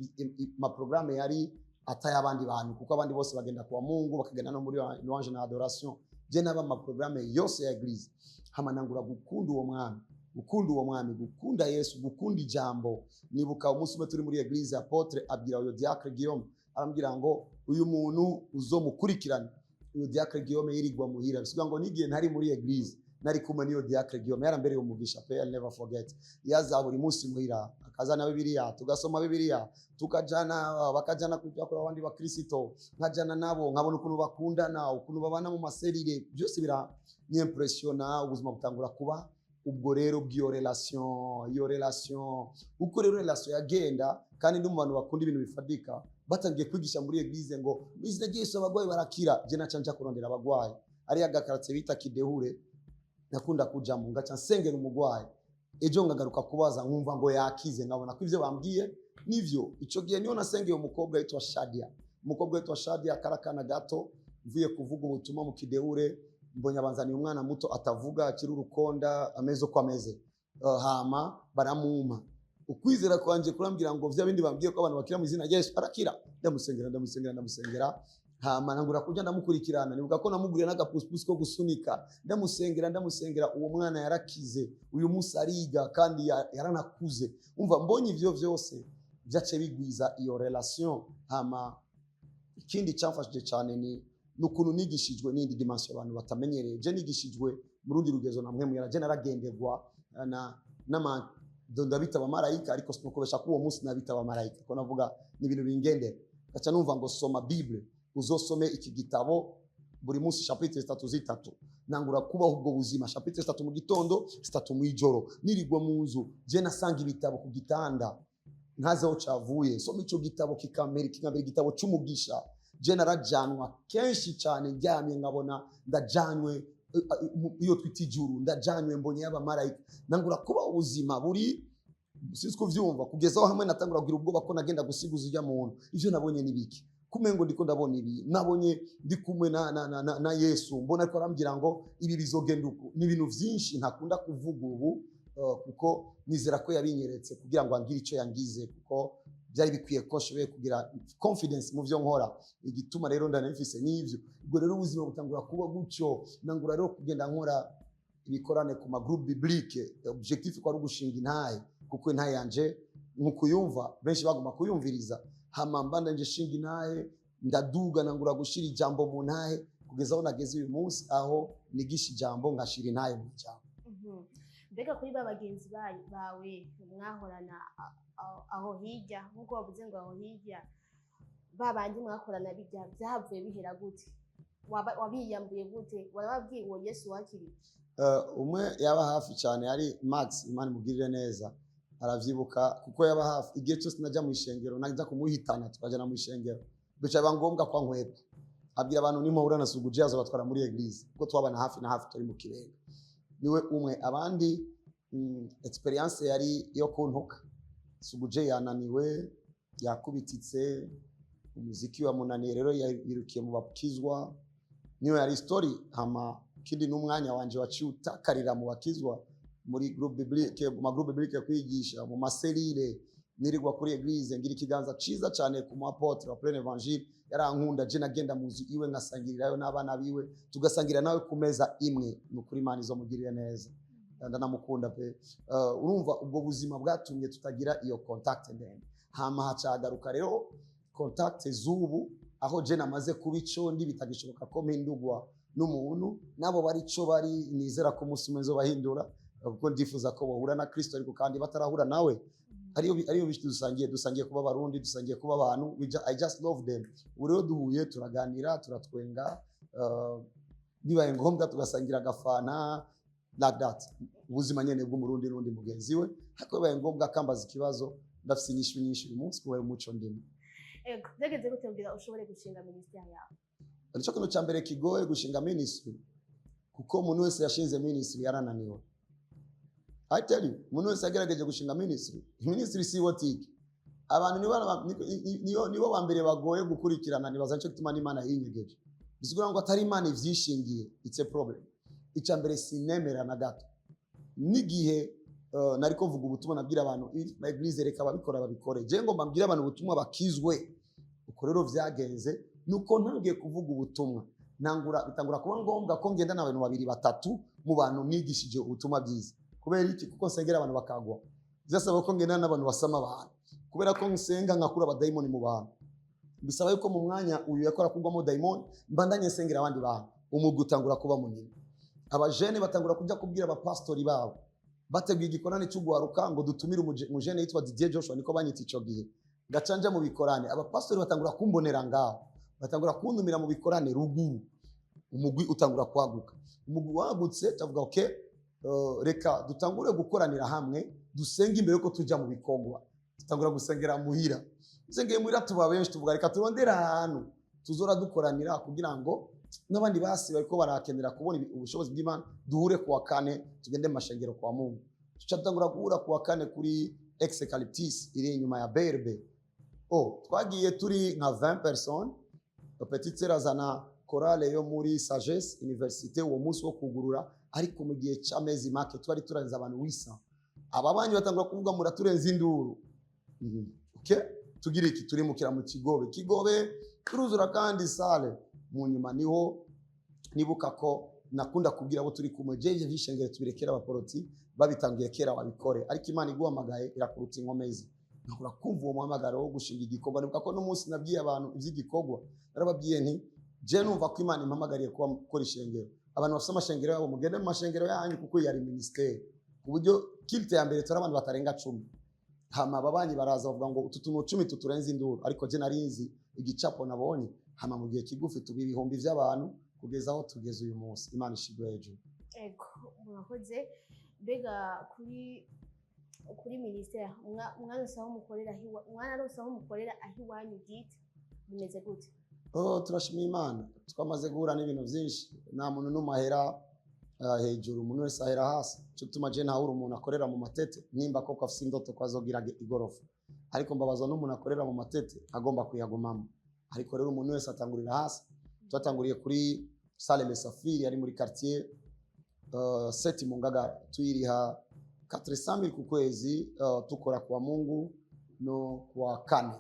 ma programme yari ataya abandi bantu, kuko abandi bose bagenda kwa Mungu bakagenda no muri louange na adoration. Je naba ma programme yose ya eglise hamanangura gukunda uwo mwami, gukunda Yesu, gukunda ijambo. Nibuka umunsi umwe turi muri eglise, apotre abwira uyo diacre Guillaume, arambwira ngo uyu muntu uzomukurikirana. Uyo diacre Guillaume yirigwa muhira, bisubiza ngo nigiye ntari muri eglise nari kumwe niyo diacre Guillaume, yarambereye umugisha pe, I'll never forget. Yaza buri munsi muhira akazana Bibiliya, tugasoma Bibiliya, tukajana bakajana kujya kuri abandi bakristo, nkajana nabo nkabona ukuntu bakundana, ukuntu babana mu maserire, byose bira ni impressiona. Ubuzima butangura kuba ubwo rero bw'iyo relation uko rero relation yagenda, kandi ndi mu bantu bakunda ibintu bifadika, batangiye kwigisha muri eglise ngo izina ry'Yesu abagwayi barakira. Je nacanja kurondera abagwayi ari agakaratse bita kidehure, nakunda kuja mu ngaca nsengera umugwayi, ejo ngagaruka kubaza nkumva ngo yakize, nkabona ko ivyo bambwiye nivyo. Ico gihe niyo nasengeye umukobwa yitwa Shadia, karakana gato, mvuye kuvuga ubutumwa mu kidehure, mbonye abanzaniye umwana muto atavuga, akiri urukonda, ameze uko ameze. Hama baramuma, ukwizera kwanje kurambwira ngo vya bindi bambwiye ko abantu bakira mu izina rya Yesu arakira. Ndamusengera hama nangura kujya ndamukurikirana. Nibuka ko namuguriye n'agapuspusi ko gusunika, ndamusengera uwo mwana yarakize, uyu munsi ariga kandi yaranakuze. Umva mbonye ivyo vyose byace bigwiza iyo relation. Hama ikindi cyamfashije cyane ni nukuntu nigishijwe n'indi dimension abantu batamenyereye. Je nigishijwe mu rundi rugezo namwe mu yaraje naragenderwa na ndabita abamarayika, ariko sinukobesha ko uwo munsi nabita abamarayika, ko navuga ni ibintu bingendera. Gaca numva ngo soma Bible, uzosome iki gitabo buri munsi chapitre 3 nangura kubaho ubwo buzima, chapitre 3 mu gitondo, 3 mu ijoro, nirigwa mu nzu. Je nasanga ibitabo ku gitanda nkazeho cavuye, soma ico gitabo kikamera igitabo cy'umugisha. Je narajanwa kenshi cyane, njyamye nkabona ndajanywe iyo twita ijuru, ndajanywe mbonye y'abamarayika. Nangura kuba ubuzima buri sinzi kuvyumva, kugezaho hamwe natangura kugira ubwoba ko nagenda gusiguza ujya muntu. Ivyo nabonye nibiki kumengo ndiko ndabona ibi, nabonye ndi kumwe na Yesu, mbona ko arambwira ngo ibi bizogenda uko. Ni ibintu vyinshi ntakunda kuvuga ubu, kuko nizera ko yabinyeretse kugira ngo angire ico yangize, kuko byari bikwiye ko shoboye kugira confidence mu byo nkora. Igituma rero ndanafise n'ivyo. Ubwo rero ubuzima butangura kuba gutyo, nangura rero kugenda nkora ibikorane ku ma groupe biblique. Objectif ko ari ugushinga intahe, kuko intahe yanje nk'ukuyumva benshi baguma kuyumviriza. Hama mbanda nje shinga intahe, ndaduga nangura gushira ijambo mu ntahe, kugeza aho nageze uyu munsi aho nigisha ijambo ngashira intahe mu ijambo. Mbega kuri bagenzi bawe mwahorana aho hirya, nkuko bavuze ngo aho hirya, babandi mwakorana bijya byavuye bihera gute? Wabiyambuye gute? Warababwiye uwo Yesu wakiri? Umwe yaba hafi cyane ari Max, Imana imugirire neza, aravyibuka kuko yaba hafi. Igihe cyose najya mu ishengero najya kumuhitana, tukajana mu ishengero, bica ngombwa kwa nkwepa. Abwira abantu nimuhura na Suguje azobatwara muri eglise, kuko twabana hafi na hafi turi mu Kibenga. Niwe umwe. Abandi experience yari yo kuntuka. Suguje yananiwe, yakubititse, umuziki wa munaniye, rero yirukiye mu bakizwa. Niyo yari story. Hama kindi n'umwanya wanje waciye utakarira mu bakizwa muri groupe biblique, mu groupe biblique kwigisha mu maserire, nirirwa kuri eglise ngira ikiganza ciza cyane ku mu apotre wa plein evangile, yarankunda je nagenda muzi iwe ngasangirirayo n'abana biwe tugasangira nawe ku meza imwe. Nukuri Imana izomugirire neza, ndanamukunda pe. Urumva ubwo buzima bwatumye tutagira iyo contact ndende. Hama hacagaruka rero contact z'ubu aho je namaze kuba ico ndi bitagishoboka ko mpindurwa n'umuntu, nabo bari ico bari, nizera ko umunsi umwe nzobahindura kuko ndifuza ko bahura na Kristo, ariko kandi batarahura nawe ariyo bishi dusangiye kuba Barundi, dusangiye kuba abantu. I just love them. Ubu rero duhuye turaganira, turatwenga, bibaye ngombwa tugasangira agafana like that. Ubuzima nyene bw'umurundi n'undi mugenzi we, ariko bibaye ngombwa akambaza ikibazo ndafise inyishu nyinshi uyu munsi kubera umuco ndimo. Ego ndegeze gutembera ushobore gushinga ministry yawe. Arico kintu cya mbere kigoye gushinga ministry, kuko umuntu wese yashinze ministry yarananiwe. I tell you, umuntu wese yagerageje gushinga ministry si wotiki. Abantu nibo bambere bagoye gukurikirana, nibaza cyo gituma n'Imana yinyegeje. Bisigura ngo atari Imana ivyishingiye, it's a problem. Icya mbere sinemera na gato. Nigihe nariko mvuga ubutumwa nabwira abantu my eglise reka babikora babikore, je ngo mbabwira abantu ubutumwa bakizwe. Uko rero vyagenze nuko ntangiye kuvuga ubutumwa bitangura kuba ngombwa ko ngenda n'abantu babiri batatu mu bantu mwigishije ubutumwa bwiza. Kubera iki? Kuko nsengera abantu bakagwa. Byasaba ko ngenda n'abantu basama abantu, kubera ko nsenga nkakura abadayimoni mu bantu. Bisaba yuko mu mwanya uyu yakora kugwamo dayimoni mbandanye nsengera abandi bantu, umugwi utangura kuba munini. Abajene batangura kujya kubwira abapastori babo, bateguye igikorane cy'ugwaruka ngo dutumire umujene yitwa Didier Joshua, niko banyita ico gihe. Gacanja mu bikorane, abapastori batangura kumbonera ngaho, batangura kuntumira mu bikorane ruguru. Umugwi utangura kwaguka. Umugwi wagutse tavuga okay, reka dutangure gukoranira hamwe, dusenge imbere ko tujya mu bikogwa. Tutangura gusengera muhira. Sengeye muhira tuba benshi, tuvuga reka turondera ahantu tuzora dukoranira kugira ngo n'abandi basi bariko barakenera kubona ubushobozi bw'Imana duhure kuwa kane tugende mashengero kwa Mungu. Tucatangura guhura kuwa kane kuri Eucalyptus iri inyuma ya Berbe. Twagiye turi nka 20 personnes. Petite sœur azana chorale yo muri Sagesse Université uwo munsi wo kugurura, ariko mu gihe cy'amezi make twari turanze abantu wisa. Ababanyi batangura kuvuga muraturenza induru. Okay? Tugira iki? Turimukira mu Kigobe turuzura kandi sale. Mu nyuma niho nibuka ko nakunda kubwira abo turi kumwe jeje vishengere tubirekera abaporoti babitangiye kera wabikore, ariko Imana iguhamagaye irakuruta inkomezi. Nakura kumva uwo muhamagaro wo gushinga igikorwa. Nibuka ko n'umunsi nabwiye abantu ivy'igikorwa, narababwiye nti je numva ko Imana impamagariye kuba gukora ishengero. Abantu bafite amashengero yabo mugende mu mashengero yanyu kuko yari ministeri. Ku buryo kilte ya mbere turi abantu batarenga 10. Hama ababanyi baraza bavuga ngo utu tuntu 10 tuturenze induru, ariko je narinzi igicapo nabonye. Hama mu gihe kigufi tubi ibihumbi by'abantu kugeza aho tugeze uyu munsi. Imana ishigwe hejuru. Ego murakoze. Bega kuri ministeri mwana rosaho mukorera ahiwanyu gite bimeze gute? Turashimira Imana, twamaze guhura n'ibintu byinshi. Nta muntu n'umahera hejuru, umuntu wese ahera hasi. Cyo gituma je ntahura umuntu akorera mu matete nimba koko afite indoto ko azogira igorofa, ariko mbabazwa n'umuntu akorera mu matete agomba kuyagumamo. Ariko rero umuntu wese atangurira hasi. Twatanguriye kuri Salle Le Safiri ari muri quartier 7 mu Ngagara, tuyiriha 400,000 ku kwezi, tukora kwa Mungu no kwa kane.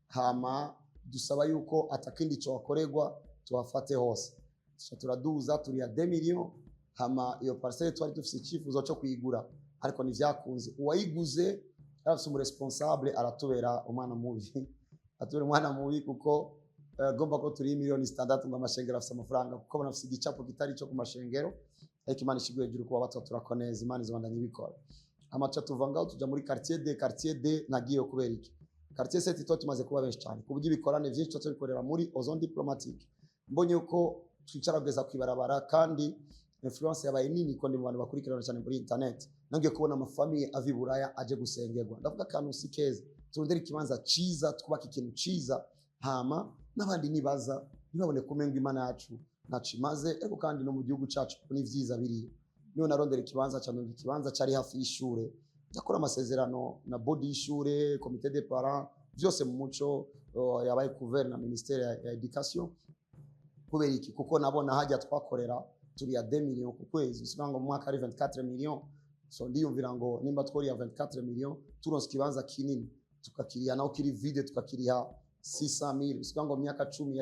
Hama dusaba yuko atakindi cyo wakoregwa tuwafate hose. Turaduza turiya 2 millions. Hama iyo parcelle twari dufite icyifuzo cyo kuyigura, ariko nivyakunze. Uwayiguze arafite umuresponsable aratubera umwana mubi. Atubera umwana mubi kuko gomba ko turi miliyoni 6 ngo amashengero afite amafaranga, kuko banafite igicapo kitari cyo ku mashengero. Ariko Imana ishiguye hejuru kuba batatu turakoneza. Imana izobandanye ibikora. Amacha tuvangaho tuja muri quartier D nagiye kubera iki? Quartier 7 to tumaze kuba benshi cyane ku buryo ibikorane byinshi cyo bikorera muri Ozone Diplomatique. Mbonye uko twicarageza kwibarabara kandi influence yabaye nini ko ndi mu bantu bakurikirana cyane muri internet. Nangiye kubona amafamiye avi Buraya aje gusengerwa. Ndavuga kantu sikeze turondera ikibanza ciza, twubaka ikintu ciza, hama n'abandi nibaza nibabone kumenga Imana yacu nacimaze, ariko kandi no mu gihugu cyacu ni vyiza biri. Niyo narondera ikibanza cyari hafi y'ishure, ndakora amasezerano na body y'ishure, comité des parents, byose mu muco yabaye couvert na ministère ya education. Kubera iki? Kuko nabona hajya twakorera turi ya 2 millions ku kwezi, usanga mu mwaka ari 24 millions. So ndiyumvira ngo nimba twori ya 24 millions turonse kibanza kinini tukakiriha naho kiri vide tukakiriha 600,000 usika ngo myaka 10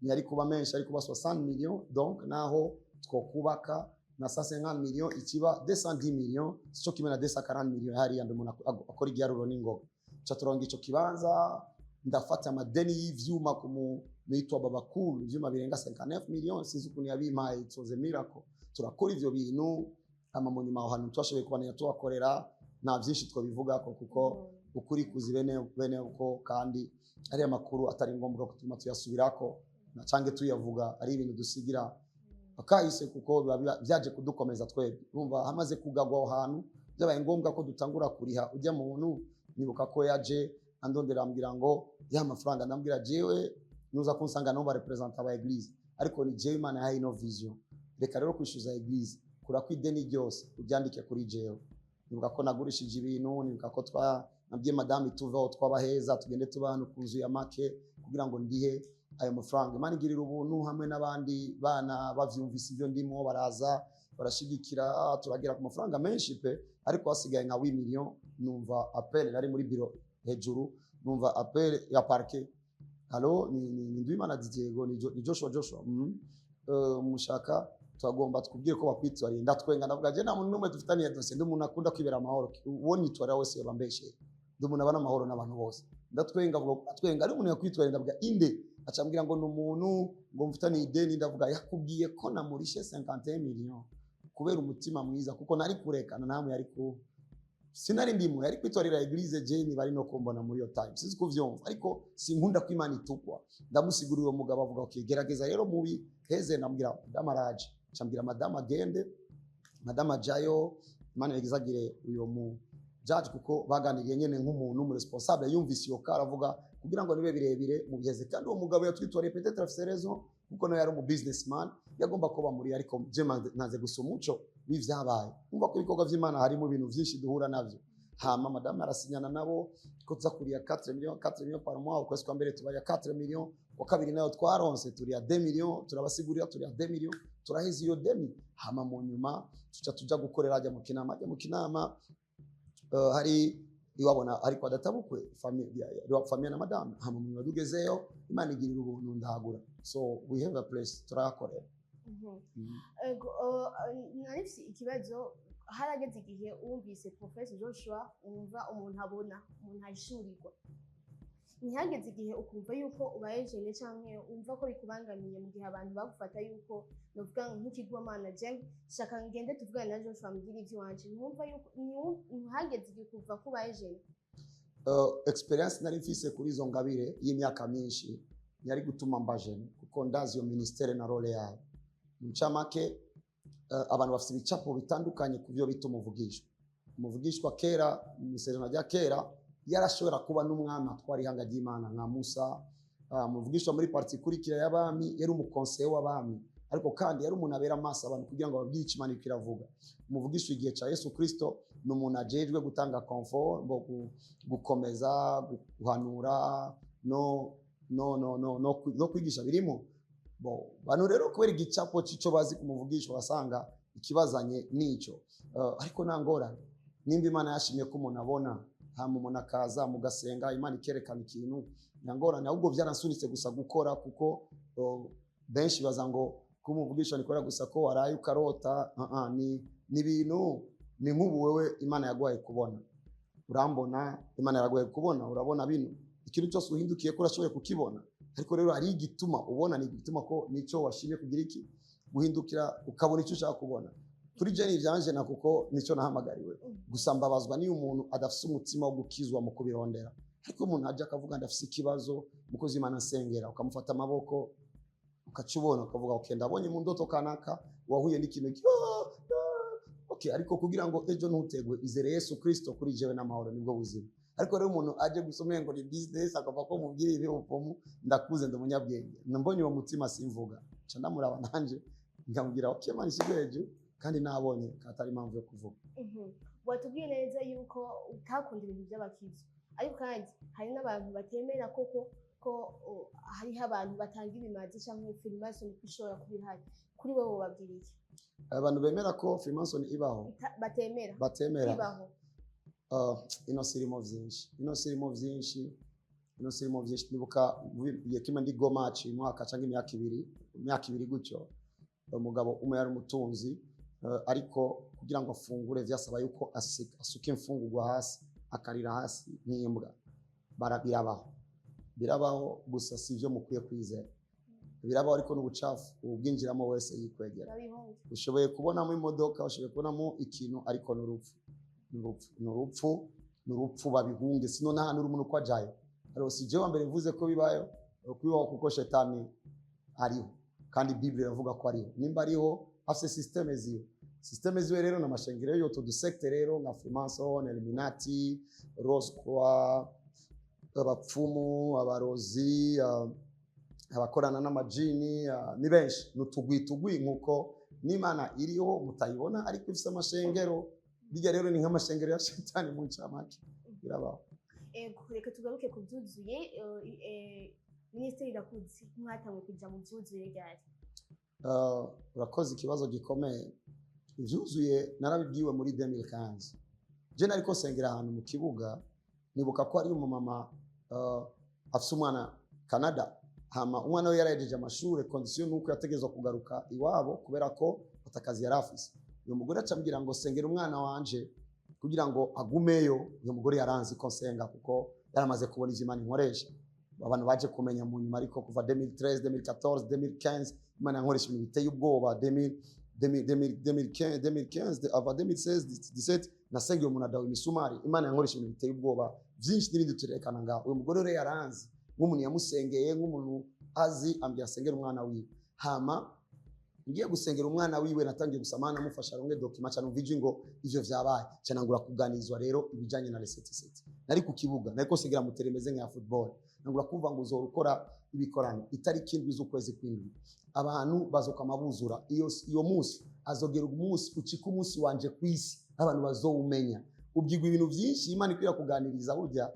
yari kuba menshi ari kuba 60 millions donc naho twokubaka na 150 millions ikiba 210 millions cyo kimena 240 millions hari yandi umuntu akora igiharuro n'ingoga cyo turonga ico kibanza ndafata amadeni y'ivyuma kumitwa babakuru ivyuma birenga 59 millions sizi kuni yabimaye itoze miracle turakora ivyo bintu amamonyuma aho hantu twashoboye kubana tubakorera nta byinshi twabivuga kuko ukuri kuzi bene uko kandi ari amakuru atari ngombwa kutuma tuyasubirako na cange tuyavuga ari ibintu dusigira akahise kuko byaje kudukomeza twebwe urumva hamaze kugagwa aho hantu byabaye ngombwa ko dutangura kuriha ujya muntu nibuka ko yaje andondera ambwira ngo ya mafaranga ndambwira jewe nuza kunsanga no ba representer ba eglise ariko ni jewe Imana yahaye no vision reka rero kwishyuza eglise kura kwideni ryose ubyandike kuri jewe nibuka ko nagurishije ibintu nibuka ko nabwiye madame tuvaho twabaheza tugende tubana kuzuye make kugira ngo ndihe ayo mafaranga Imana igirira ubuntu hamwe n'abandi bana bavyumvise ibyo ndimo baraza barashigikira turagera ku mafaranga menshi pe ariko hasigaye nka 8 millions numva appel nari muri biro hejuru numva appel ya parquet allo ni Ndwimana Didiego ni Joshua mushaka twagomba tukubwiye ko bakwitwariye ndatwenga ndavuga je nta muntu numwe dufitaniye dose ndumuntu akunda kwibera amahoro uwo nitwara wese yabambeshe ndumuntu abana amahoro n'abantu bose ndatwenga vuga atwenga ari umuntu yakwitwariye ndavuga inde acambwira ngo n'umuntu ngo mfitaniye ideni ndavuga yakubwiye ko namurishe 51 millions kubera umutima mwiza kuko nari kurekana namwe yari ku sinari ndimo yari kwitwarira eglise Jane bari no kumbona muri yo time sizi kuvyumva ariko sinkunda ko Imana itukwa ndamusigurira uwo mugabo avuga okay gerageza rero mubi heze ndambwira damaraje chambira madama agende madama jayo Imana yagizagire uyo mu judge kuko baganiriye nyene nk'umuntu mu responsable yumvise iyo karavuga kugira ngo nibe birebire mu biheze kandi uwo mugabo yatwitwariye peut-être afise raison kuko no yari mu businessman yagomba kuba muri ariko je naze gusoma umuco w'ivyabaye umva ko ibikorwa vy'Imana harimo ibintu vyinshi duhura navyo hama madame arasinyana nabo ko tuzakuriya 4 millions par mois ukwezi kwa mbere tubaya 4 millions wa kabiri nayo twaronse turiya 2 millions turabasigurira turiya 2 millions turaheze iyo demi hama mu nyuma tuja gukorera ajya mu kinama hari iwabona ariko adatabukwe famille na madame hama mu badugezeyo Imana igirira ubuntu ndagura so we have a place turakorera narifise ikibazo harageze igihe wumvise Professor Joshua umva umuntu abona umuntu ashurirwa ntihageze igihe ukumva yuko ubaye jeune canke umva ko bikubangamiye mu gihe abantu bagufata yuko novuga nk'ikigwamana je shaka ngende tuvugane na Joshua mugire ivyo wanje numva yuko ntihageze igihe kuva ko ubaye jeune experience nari mfise kuri izo ngabire y'imyaka myinshi yari gutuma mba jeune kuko ndazi yo ministere na role yayo ncamake abantu bafite ibicapo bitandukanye kuvyo bita umuvugishwa kera mu isezerano rya kera yarashobora kuba n'umwami atwara ihanga ry'Imana nka Musa umuvugishwa muri parti kurikira y'abami yari umukonseye w'abami ariko kandi yari umuntu abera amaso abantu kugira ngo babwire icyo Imana iravuga umuvugishwa igihe ca Yesu Kristo ni umuntu ajejwe gutanga comfort gukomeza guhanura no kwigisha birimo bano rero kubera igicapo c'ico bazi kumuvugishwa basanga ikibazanye nico ariko nangora nimba Imana yashimye ko umuntu abona hama umuntu akaza mugasenga Imana ikerekana ikintu nangora ahubwo byaransunitse gusa gukora kuko benshi baza ngo kumuvugishwa nikora gusa ko waraye ukarota ni ibintu ni nk'ubu wewe Imana yaguhaye kubona urambona Imana yaguhaye kubona urabona bino ikintu cyose uhindukiye ko urashoboye kukibona ariko rero ari igituma ubona ni igituma ko nico washimye kugira iki guhindukira ukabona icyo ushaka kubona kuri je nivyanje na kuko nico nahamagariwe gusa mbabazwa ni umuntu adafise umutima wo gukizwa mu kubirondera ariko umuntu aje akavuga ndafise ikibazo mukozi Imana nsengera ukamufata amaboko ukacubona ukavuga okay ndabonye mu ndoto kanaka wahuye n'ikintu okay ariko kugira ngo ejo ntutegwe izere Yesu Kristo kuri jewe n'amahoro nibwo buzima ariko rero umuntu aje gusomera ngo ni business akava ko mubwira ibi upomu ndakuze ndumunyabwenge mbonye uwo mutima simvuga ca ndamuraba nanje ngamubwira okay Imana ishigweje kandi nabonye katari impamvu yo kuvuga watubwiye neza yuko utakunda ibintu by'abakizo ariko kandi hari n'abantu batemera koko ko hariho abantu batanga ibimazi cyangwa filmation ishobora kubihari kuri wowe wababwiriye abantu bemera ko filmation ibaho batemera ibaho ino sirimo vyinshi nibuka igihe kimwe ndi Gomatch umwaka canke imyaka ibiri gutyo umugabo umwe yari umutunzi ariko kugira ngo afungure vyasaba yuko asuka imfungurwa hasi akarira hasi nk'imbwa birabaho gusa sivyo mukwiye kwizera birabaho ariko n'ubucafu ubwinjiramo wese yikwegera ushoboye kubonamo imodoka ushoboye kubonamo ikintu ariko n'urupfu babihunge sino nta hantu umuntu kwa jayo alors si je wambere mvuze ko bibayo kubibaho kuko shetani ariho kandi Bible iravuga ko ariho nimba ariho afise systeme ziwe rero n'amashengero yo to du secte rero nka Freemason, Illuminati, Rose Croix, abapfumu, abarozi, abakorana n'amajini ni benshi n'utugwi nkuko n'Imana iriho mutayibona ariko ifise amashengero bijya rero ni nk'amashengero ya shetani mu ncamake birabaho. Reka tugaruke ku byuzuye Minisiteri irakuzi mwatangiye kuja mu byuzuye ryari? Urakoze ikibazo gikomeye. Ivyuzuye narabibwiwe muri 2015 je nariko sengera ahantu mu kibuga nibuka ko ari umumama afise umwana Canada hama umwana we yarahejeje amashure condition nuko yategezwe kugaruka iwabo kubera ko atakazi yarafise uyo mugore acambwira ngo sengera umwana wanje kugira ngo agumeyo uyo mugore yaranzi ko senga kuko yaramaze kubona izimana inkoresha abantu baje kumenya mu nyuma ariko kuva 2013 2014 2015 imana yankoresha ibintu biteye ubwoba 2015 ava 2016 17 nasenga umuntu adawe imisumari imana yankoresha ibintu biteye ubwoba byinshi n'ibindi turekana ngaho uyu mugore rero yaranzi nk'umuntu yamusengeye nk'umuntu azi ambya sengera umwana wiwe hama ngiye gusengera umwana wiwe natangiye gusamana mufasha ronge document cyane umvije ngo ivyo vyabaye cyane ngura kuganizwa rero ibijanye na resetiseti nari ku kibuga nariko sengera mu teremeze nka football ngura kumva ngo uzorukora ibikorano itariki indwi z'ukwezi kw'indwi abantu bazoka mabuzura iyo munsi azogera umunsi ucika umunsi wanje kwisi abantu bazowumenya ubyigwa ibintu byinshi Imana ikwira kuganiriza burya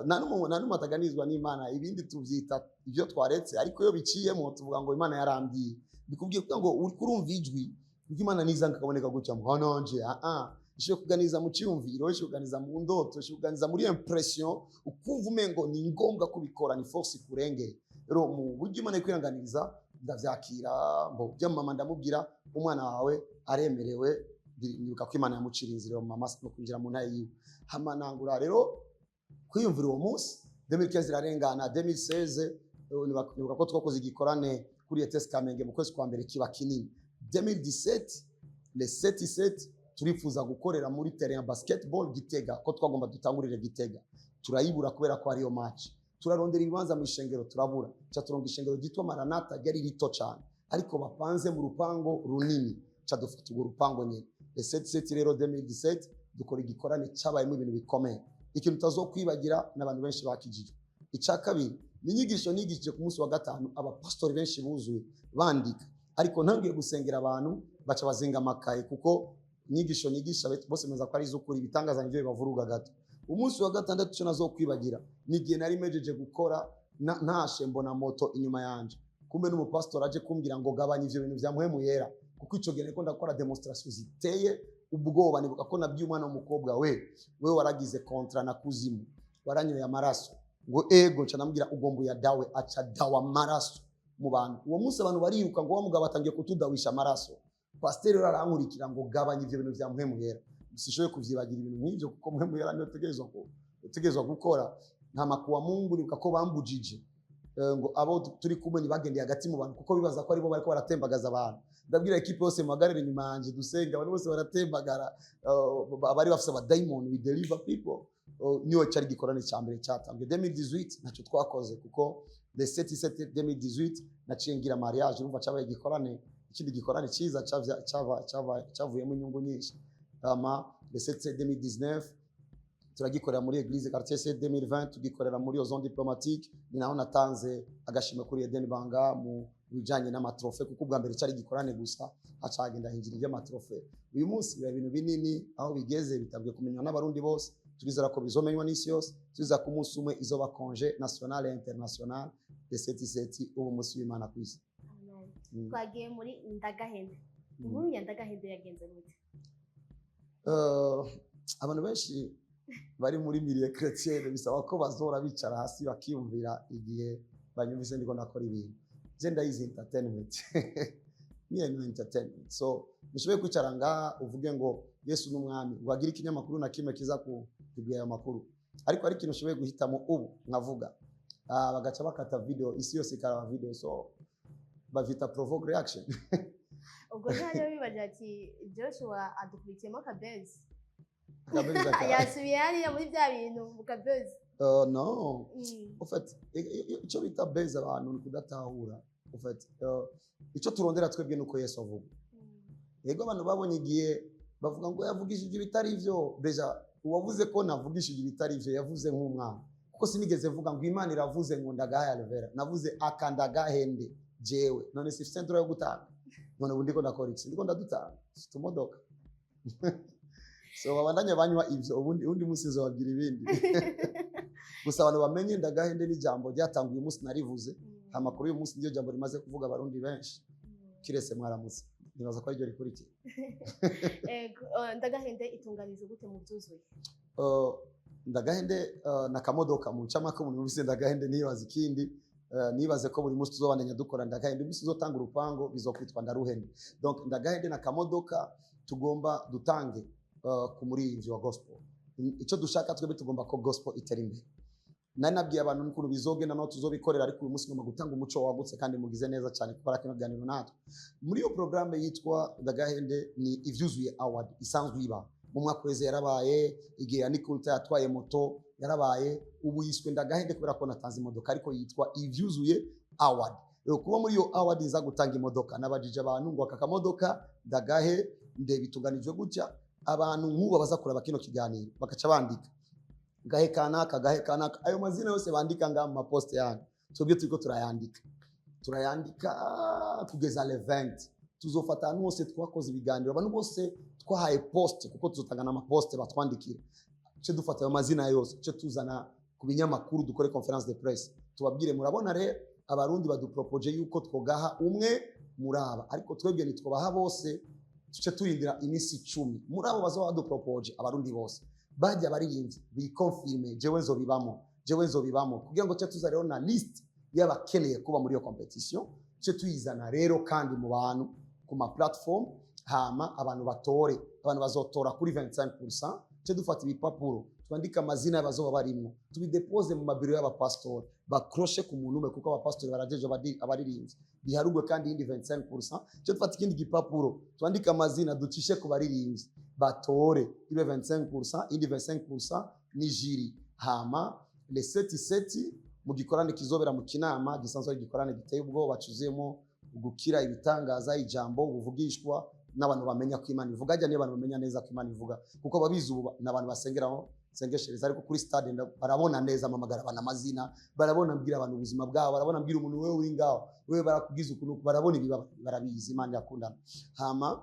nanu mataganizwa n'Imana ibindi tuvyita ivyo twaretse ariko iyo biciyemo tuvuga ngo Imana yarambiye bikubwiye ngo uri kurumva ijwi Imana nizanga kaboneka gutya mwananje isho kuganiza mu cyumviro isho kuganiza mu ndoto isho kuganiza muri impression ukumva umengo ni ngombwa kubikora ni force kurenge rero mu buryo Imana ikwiranganiriza ndavyakira mbo byamama ndamubwira umwana wawe aremerewe nibuka ko Imana yamucira inzira mu mama no kwinjira mu ntayi yiwe hamanangura rero kwiyumvira uwo munsi 2015 irarengana 2016 nibuka ko twakoze igikorane kuri ETS Kamenge mu kwezi kwa mbere kiba kinini 2017 le 77 turifuza gukorera muri terrain basketball Gitega ko twagomba dutangurire Gitega turayibura kubera ko ariyo match turarondera ibibanza mu ishengero turabura cha turonga ishengero gitwa Maranatha ryari rito cyane ariko bapanze mu rupango runini cha dufata urwo rupango nyene le 77 rero 2017 dukora igikorane cyabayemo ibintu bikomeye ikintu utazokwibagira n'abantu benshi bakijije icya kabiri n'inyigisho nigishije ku munsi wa gatanu abapastori benshi buzuye bandika ariko ntangiye gusengera abantu baca bazinga amakaye kuko inyigisho nigisha bose meza ko ari izukuri ibitangaza nivyo bibavuruga gato umunsi wa gatandatu cyo nazokwibagira nigiye nari mejeje gukora ntashe mbona moto inyuma yanje kumbe n'umupastori aje kumbwira ngo gabanya ivyo bintu vya muhemu yera kuko ico gene ko ndakora demonstration ziteye ubwoba nibuka ko nabyo umwana w'umukobwa we waragize kontra na kuzimu waranyoye amaraso ngo ego nca namubwira ugomba ya dawe aca dawa amaraso mu bantu uwo munsi abantu bariruka ngo wamugabo atangiye kutudawisha amaraso pasteur rero arankurikira ngo gabanya ivyo bintu vya muhemu yera sishoye kuvyibagira ibintu nk'ivyo kuko muhemu yera niyo tegerezwa gukora nta makuwa Mungu nibuka ko bambujije ngo abo turi kumwe nibagendeye hagati mu bantu kuko bibaza ko ari bo bariko baratembagaza abantu ndabwira equipe yose muhagarare nyuma yanje dusenga abantu bose baratembagara abari bafise aba diamond we deliver people niyo cyari gikorane cya mbere cyatambye 2018 naco twakoze kuko le 77 2018 naciye ngira mariage urumva cyabaye gikorane ikindi gikorane cyiza cyavuyemo inyungu nyinshi le 77 2019 turagikorera muri Eglise Quartier C 2020 tugikorera muri Ozone Diplomatique ni naho natanze agashimwe kuri Eden Banga mu bijanye n'amatrofe kuko ubwa mbere cyari gikorane gusa acagenda hinjira y'amatrofe uyu munsi biba ibintu binini aho bigeze bitabwe kumenywa n'abarundi bose turizera ko bizomenywa n'isi yose tuza ku munsi umwe izoba congé national et international de 77 ubu munsi w'Imana kwisi twagiye muri Ndagahende inkuru ya Ndagahende yagenze gute abantu benshi bari muri milieu chrétienne bisaba ko bazora bicara hasi bakiyumvira igihe banyumvise ndiko nakora ibintu. Je ndayizi entertainment. Niye no entertainment. So nishoboye kwicara ngaha uvuge ngo Yesu n'umwami, wagira ikinyamakuru na kimwe kiza kubwira ayo makuru. Ariko ari ikintu ushoboye guhitamo ubu nkavuga. Bagaca bakata video, isi yose ikaraba video, so bavita provoke reaction. Ubwo rero bibaje ati Joshua adukurikiyemo kabezi. Kabezi yasubiye hariya muri bya bintu mu kabezi. No. En fait, icyo bita base abantu ni kudatahura. En fait, icyo turondera twebwe nuko Yesu avuga. Yego abantu babonye igihe bavuga ngo yavugishije ibitari ivyo, deja uwavuze ko navugishije ibitari ivyo yavuze nk'umwana. Kuko sinigeze vuga ngo Imana iravuze ngo ndagaya Rivera, navuze akandagahende jewe. None si centre yo gutanga. None ubu ndiko ndakora iki? Ndiko ndadutanga. Tumodoka. So babandanye banywa ivyo ubundi munsi zobabwira ibindi. Gusa abantu bamenye ndagahende n'ijambo ryatanguye uyu munsi narivuze. Amakuru uyu munsi ndio jambo rimaze kuvuga abarundi benshi. Kirese mwaramutse. Nibaza ko aryo rikurikira. Ndagahende itunganize gute mu byuzuye? Ndagahende na kamodoka mu camako mu bise ndagahende nibaza ikindi nibaze ko buri munsi tuzobandanya dukora ndagahende bise uzotanga urupango bizokwitwa ndaruhende. Donc ndagahende na kamodoka tugomba dutange ku muririmbyi wa gospel. Icyo dushaka twebwe tugomba ko gospel itera imbere. Nari nabwiye abantu n'ukuntu bizogenda no tuzobikorera, ariko uyu munsi ngomba gutanga umuco wagutse kandi mugize neza cyane kuko arakino ganiro natwe. Muri iyo programme yitwa Ndagahende ni ivyuzuye award isanzwe iba mu mwaka weze yarabaye, igihe Nikulta yatwaye moto yarabaye, ubu yiswe Ndagahende kubera ko natanze imodoka, ariko yitwa ivyuzuye award. Kuba muri iyo award iza gutanga imodoka nabajije abantu ngo akakamodoka Ndagahende bituganijwe gutya, abantu nk'ubu baza kuraba kino kiganiro bakaca bandika gahe kanaka ayo mazina yose bandika nga mu post yanyu. Twebwe turiko turayandika kugeza le 20. Tuzofata ahantu hose twakoze ibiganiro, abantu bose twahaye post kuko tuzotangana ama post batwandikira. Cyo dufata ayo mazina yose, cyo tuzana ku binyamakuru dukore conference de presse tubabwire murabona rero abarundi badupropose yuko twogaha umwe muraba, ariko twebwe nitwobaha bose tuce turindira imisi 10 murabo bazo badupropose abarundi bose bajya bariyimvye bikonfirme jewe nzobibamo kugira ngo cyo tuza rero na list y'abakeneye kuba muri iyo competition. Cyo tuyizana rero kandi mu bantu ku ma platform, hama abantu batore, abantu bazotora kuri 25%. Cyo dufata ibipapuro twandika amazina y'abazoba barimo, tubidepose mu mabiro y'abapastori bakroshe ku muntu umwe kuko abapastori barajeje abaririmvye biharugwe kandi indi 25%. Cyo dufata ikindi gipapuro twandika amazina ducishe ku baririmbyi batore ibe 25%, indi 25% ni jiri. Hama le 7 mu gikorane kizobera mu kinama gisanzwe gikorane giteye ubwo bacuzemo gukira ibitangaza ijambo ubuvugishwa n'abantu bamenya ko Imana ivuga. Ajya n'abantu bamenya neza ko Imana ivuga kuko babizi ubu n'abantu basengeraho sengeshereza, ariko kuri stade barabona neza amamagara abana amazina, barabona mbwira abantu ubuzima bwabo, barabona mbwira umuntu wewe uri ngaho wewe barakugize ukuntu, barabona ibiba barabizi. Imana yakundana. Hama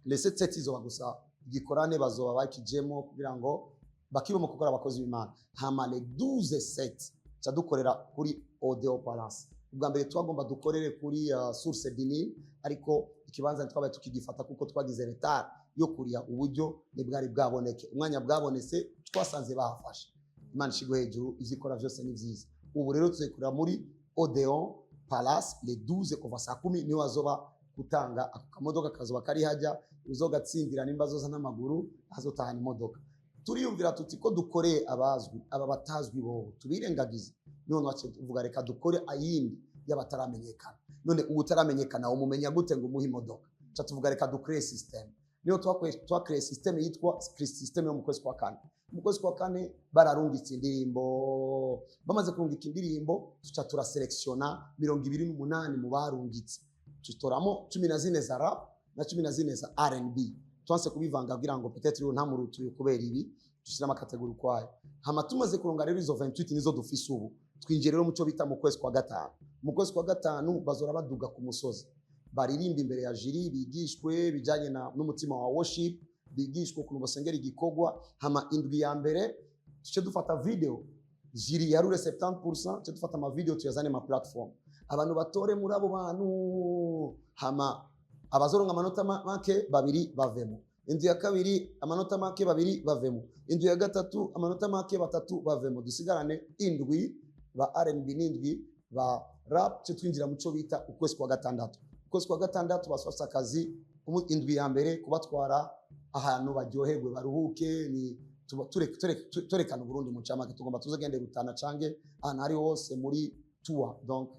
le 7 izo bagusa gikorane bazoba bakijemo kugira ngo bakibamo gukora abakozi b'Imana. Hama le 12/7 cadukorera kuri Odeo Palace. Ubwa mbere twagomba dukorere kuri Source Dini, ariko ikibanza twabaye tukigifata kuko twagize retard yo kuriya uburyo bwari bwaboneke. Umwanya bwabonetse twasanze bahafasha. Imana ishigwe hejuru, izikora byose ni byiza. Ubu rero tuzekurira muri Odeon Palace le 12 kuva saa 10 niho azoba gutanga akamodoka kazoba kari hajya uzogatsindira nimba zoza n'amaguru azotahana imodoka. Turiyumvira tuti ko dukoreye abazwi aba batazwi bo tubirengagize, none wace tuvuga reka dukore ayindi y'abataramenyekana. None ubutaramenyekana umumenya gute ngo umuhe imodoka? Cha tuvuga reka dukore system. Niyo twakore system yitwa system yo mu kwezi kwa kane. Mu kwezi kwa kane bararungitse indirimbo, bamaze kurungika indirimbo tuca turaselectiona 28 mu barungitse, tutoramo 14 za rap na 14 za R&B. Twanse kubivanga kugira ngo peut-être nta murutu kubera ibi dushyira amakategori kwayo. Hama tumaze kuronga rero izo 28 nizo dufise ubu. Twinjire rero muco bita mu kwezi kwa gatanu. Mu kwezi kwa gatanu bazora baduga ku musozi, baririmba imbere ya jiri, bigishwe bijanye n'umutima wa worship, bigishwe ukuntu basengera igikogwa. Hama indwi ya mbere tuce dufata video jiri yarure 70%, tuce dufata ama video tuyazane ma platform, abantu batore muri abo bantu. Hama abazoronga amanota make babiri bavemo. inzu ya kabiri amanota make babiri bavemo, inzu ya gatatu amanota make batatu bavemo, dusigarane indwi ba R&B n'indwi ba rap, cyo twinjira mu cyo bita ukwezi kwa gatandatu. Ukwezi kwa gatandatu basofisa akazi indwi ya mbere kubatwara ahantu baryoherwe baruhuke, ni turekana Burundi mu camake, tugomba tuzagende rutana cange ahantu ari hose muri tour, donc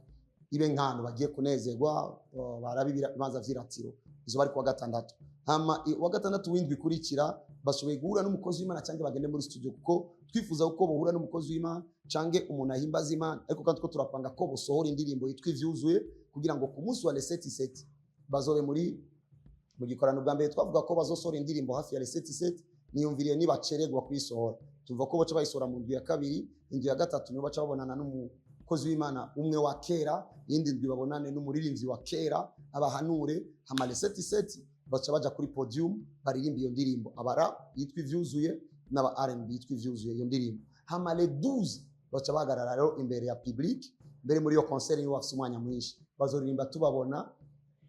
ibe nk'ahantu bagiye kunezerwa, barabibira ibanza vyiratiro, izo bari kwa gatandatu. Hama wa gatandatu w'indwi kurikira bashoboye guhura n'umukozi w'Imana cange bagende muri studio, kuko twifuza uko bohura n'umukozi w'Imana cange umuntu ahimbaza Imana, ariko kandi ko turapanga ko bosohora indirimbo yitwa ivyuzuye, kugira ngo ku munsi wa le 7 bazobe mu gikorano bwa mbere twavuga ko bazosohora indirimbo hafi ya le 7 niyumviriye nibacererwa kuyisohora, tuvuga ko baca bayisora mu ndwi ya kabiri, indwi ya gatatu nibo baca babonana n'umukozi w'Imana umwe wa kera, yindi ndwi babonane n'umuririmbyi wa kera abahanure, hama le 7 baca baja kuri podium baririmba iyo ndirimbo, abara yitwa ivyuzuye n'aba R&B yitwa ivyuzuye iyo ndirimbo. Hama le 12 baca bahagarara rero imbere ya public, mbere muri iyo concert niyo bafise umwanya mwinshi, bazoririmba tubabona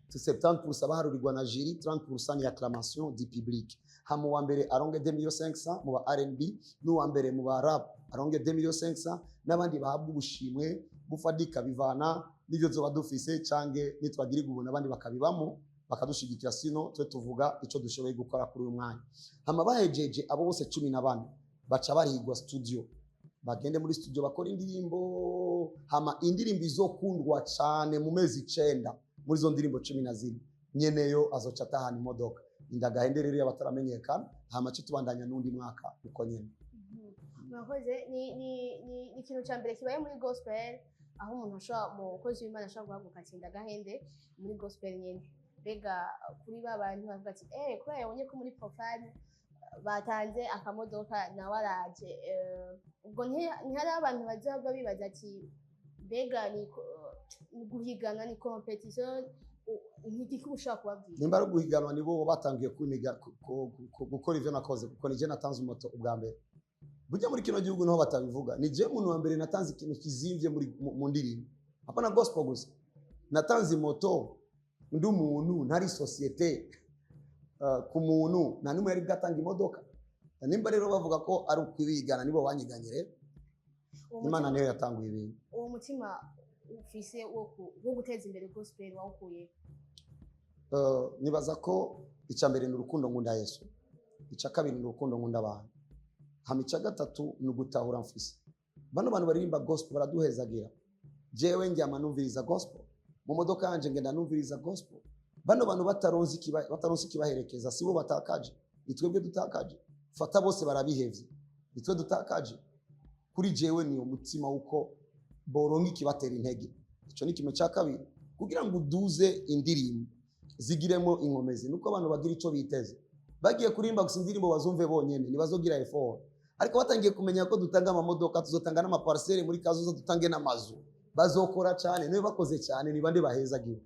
70% baharurirwa na jury, 30% ya acclamation du public. Hama wa mbere aronge 2,500 mu ba R&B, n'uwa mbere mu ba rap aronge 2,500, n'abandi bahabwa ubushimwe bufadika bivana n'ivyo zoba dufise cange nitwagira ubuntu abandi bakabibamo bakadushigikira, sino twe tuvuga ico dushoboye gukora kuri uyu mwanya. Hama bahejeje abo bose 14 baca barihigwa studio, bagende muri studio bakora indirimbo, hama indirimbo izokundwa cyane mu mezi 9 muri zo ndirimbo 14 nyeneyo azoca atahana imodoka indagahenderere y'abataramenyekana, hama cyo tubandanya n'undi mwaka uko nyene. Mwakoze ni ikintu cya mbere kibaye muri gospel, aho umuntu ashobora umukozi w'Imana ashobora guhaguruka atsinda gahende muri gospel nyene. Bega kuri babantu bavuga ati kubera yabonye ko muri profile batanze akamodoka nawe araje, ubwo ntihari abantu bazaba bibaza ati bega ni guhigana, ni competition, nk'iki ushaka kubabwira? Nimba ari guhiganwa nibo batangiye kuniga gukora ivyo nakoze, kuko nije natanze umuto ubwa mbere. Burya muri kino gihugu naho batabivuga, nije muntu wa mbere natanze ikintu kizimvye mu ndirimbo, hapana gospel gusa, natanze moto ndi umuntu ntari societe, ku muntu nta numwe yari bwatanga imodoka. Nimba rero bavuga ko ari ukwibigana nibo banyiganyire, Imana niyo yatanguye ibintu. Uwo mutima ufise wo guteza imbere gospel wawukuye? Nibaza ko icya mbere ni urukundo nkunda Yesu, icya kabiri ni urukundo nkunda abantu, hama icya gatatu ni ugutahura mfise. Bano bantu baririmba gospel baraduhezagira, jewe njyama numviriza gospel mu modoka yanje, ngenda numviriza gospel. Bano bantu bataronse ikibaherekeza sibo batakaje, nitwebwe dutakaje. Fata bose barabihevye, nitwe dutakaje. Kuri jewe ni umutima uko boronka ikibatera intege, ico ni kimwe cya kabiri, kugira ngo uduze indirimbo zigiremo inkomezi, nuko abantu bagira ico biteze. Bagiye kurimba gusa indirimbo bazumve bonyene nibazogira effort, ariko batangiye kumenya ko dutanga amamodoka, tuzotanga n'amaparcelle muri kazoza, dutange n'amazu, bazokora cyane. Niyo bakoze cyane ni bande bahezagiwe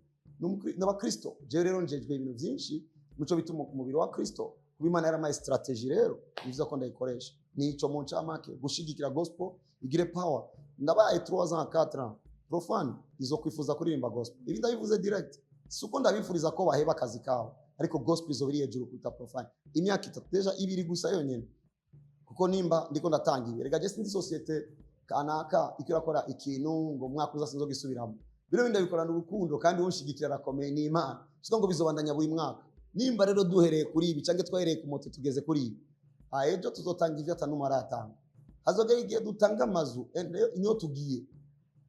n'abakristo. Je rero njejwe ibintu byinshi muco bituma ku mubiri wa Kristo, kubimana yari ama strategy, rero nizo ko ndayikoresha. Nico mu ncamake gushigikira gospel igire power. Ndabaye 3 ans 4 ans profane izo kwifuza kuririmba gospel, ibi ndabivuze direct, suko ndabifuriza ko baheba akazi kawo, ariko gospel izo biri hejuru kuta profane. Imyaka 3 deja ibiri gusa yonyene, kuko nimba ndiko ndatanga ibi, rega je sindi societe kanaka ikirakora ikintu ngo mwaka uza sinzo gisubiramo. Biro binda bikorana urukundo kandi wonshigikira rakomeye ni Imana, suko ngo bizobandanya buri mwaka. Nimba rero duhereye kuri ibi cange twahereye ku moto tugeze kuri ibi, ejo tuzotanga ivyo atanumara atanga, hazogera igihe dutanga amazu inyo tugiye.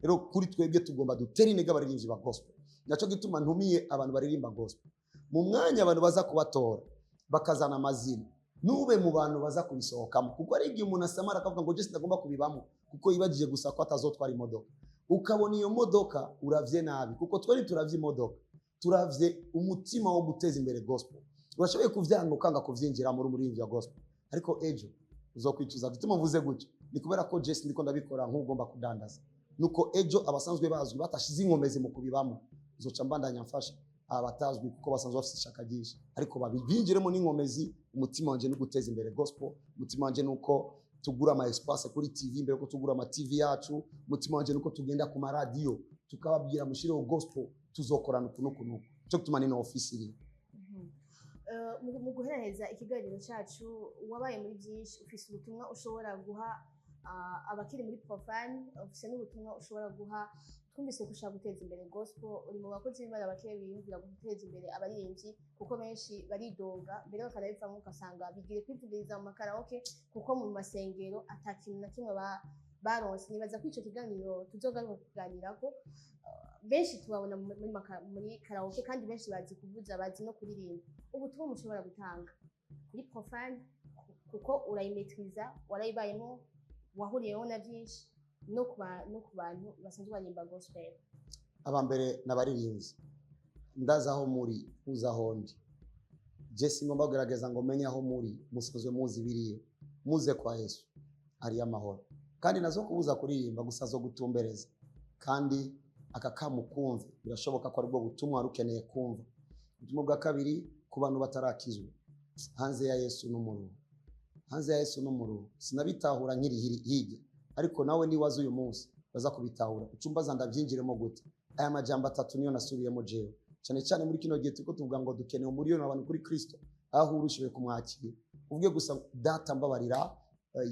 Rero kuri twebwe tugomba dutera intege abaririmbyi ba gospel, naco gituma ntumiye abantu baririmba gospel mu mwanya abantu baza kubatora bakazana amazina, nube mu bantu baza kubisohokamo, kuko ari igihe umuntu asamara akavuga ngo je sindagomba kubibamo, kuko yibagije gusa ko atazotwara imodoka. Ukabona iyo modoka uravye nabi, kuko twari turavye imodoka, turavye umutima wo guteza imbere gospel. Urashoboye kuvyanga ukanga kuvyinjira muri umuririmbyi wa gospel, ariko ejo uzokwicuza. Gituma mvuze gutyo ni kubera ko je ndiko ndabikora nk'ugomba kudandaza, nuko ejo abasanzwe bazwi batashize inkomezi mu kubibamo, uzoca mbandanya mfasha abatazwi kuko basanzwe bafite ishaka ryinshi, ariko babinjiremo n'inkomezi. Umutima wanje no guteza imbere gospel, umutima wanje nuko tugura ama espace kuri TV mbere ko tugura ama TV yacu, umutima wanje nuko tugenda ku ma radio tukababwira mushire gospel tuzokorana ukuntu cyo gutuma ni office iri. mu guheraheza ikiganiro cyacu wabaye muri byinshi, ufise ubutumwa ushobora guha abakiri muri profane, ufise n'ubutumwa ushobora guha, twumvise ko ushaka guteza imbere gospel, uri mu bakozi b'Imana bakeye biyumvira guteza imbere abaririmbyi, kuko benshi baridoga mbere bakanabivamo ugasanga bigire kwivugiriza mu makaraoke kuko mu masengero ata kintu na kimwe baronse. Nibaza ko ico kiganiro tuzogaruka kuganirako. Benshi tubabona muri karaoke kandi benshi bazi kuvuza, bazi no kuririmba. Ubutumwa mushobora gutanga kuri profane kuko urayimetriza, warayibayemo, wahuriyeho na byinshi, no ku bantu basanzwe baririmba gospel. Abambere n'abaririmbyi, ndaza aho muri uza aho ndi. Jesse ngomba kugerageza ngo menye aho muri musozwe muzi biriyo, muze kwa Yesu ari amahoro, kandi nazo kubuza kuririmba gusa zo gutumbereza, kandi aka kamukumve birashoboka ko ari bwo butumwa rukeneye kumva. Ubutumwa bwa kabiri ku bantu batarakizwa, hanze ya Yesu n'umuruho, hanze ya Yesu n'umuruho. Sinabitahura nkiri hirya, ariko nawe niwaza uyu munsi baza kubitahura. Icumba za ndavyinjiremo gute? Aya majambo atatu niyo nasubiyemo jewe, cyane cyane muri kino gihe tuko tuvuga ngo dukeneye umuriro abantu kuri Kristo, aho urushiwe kumwakira uvuge gusa data mbabarira,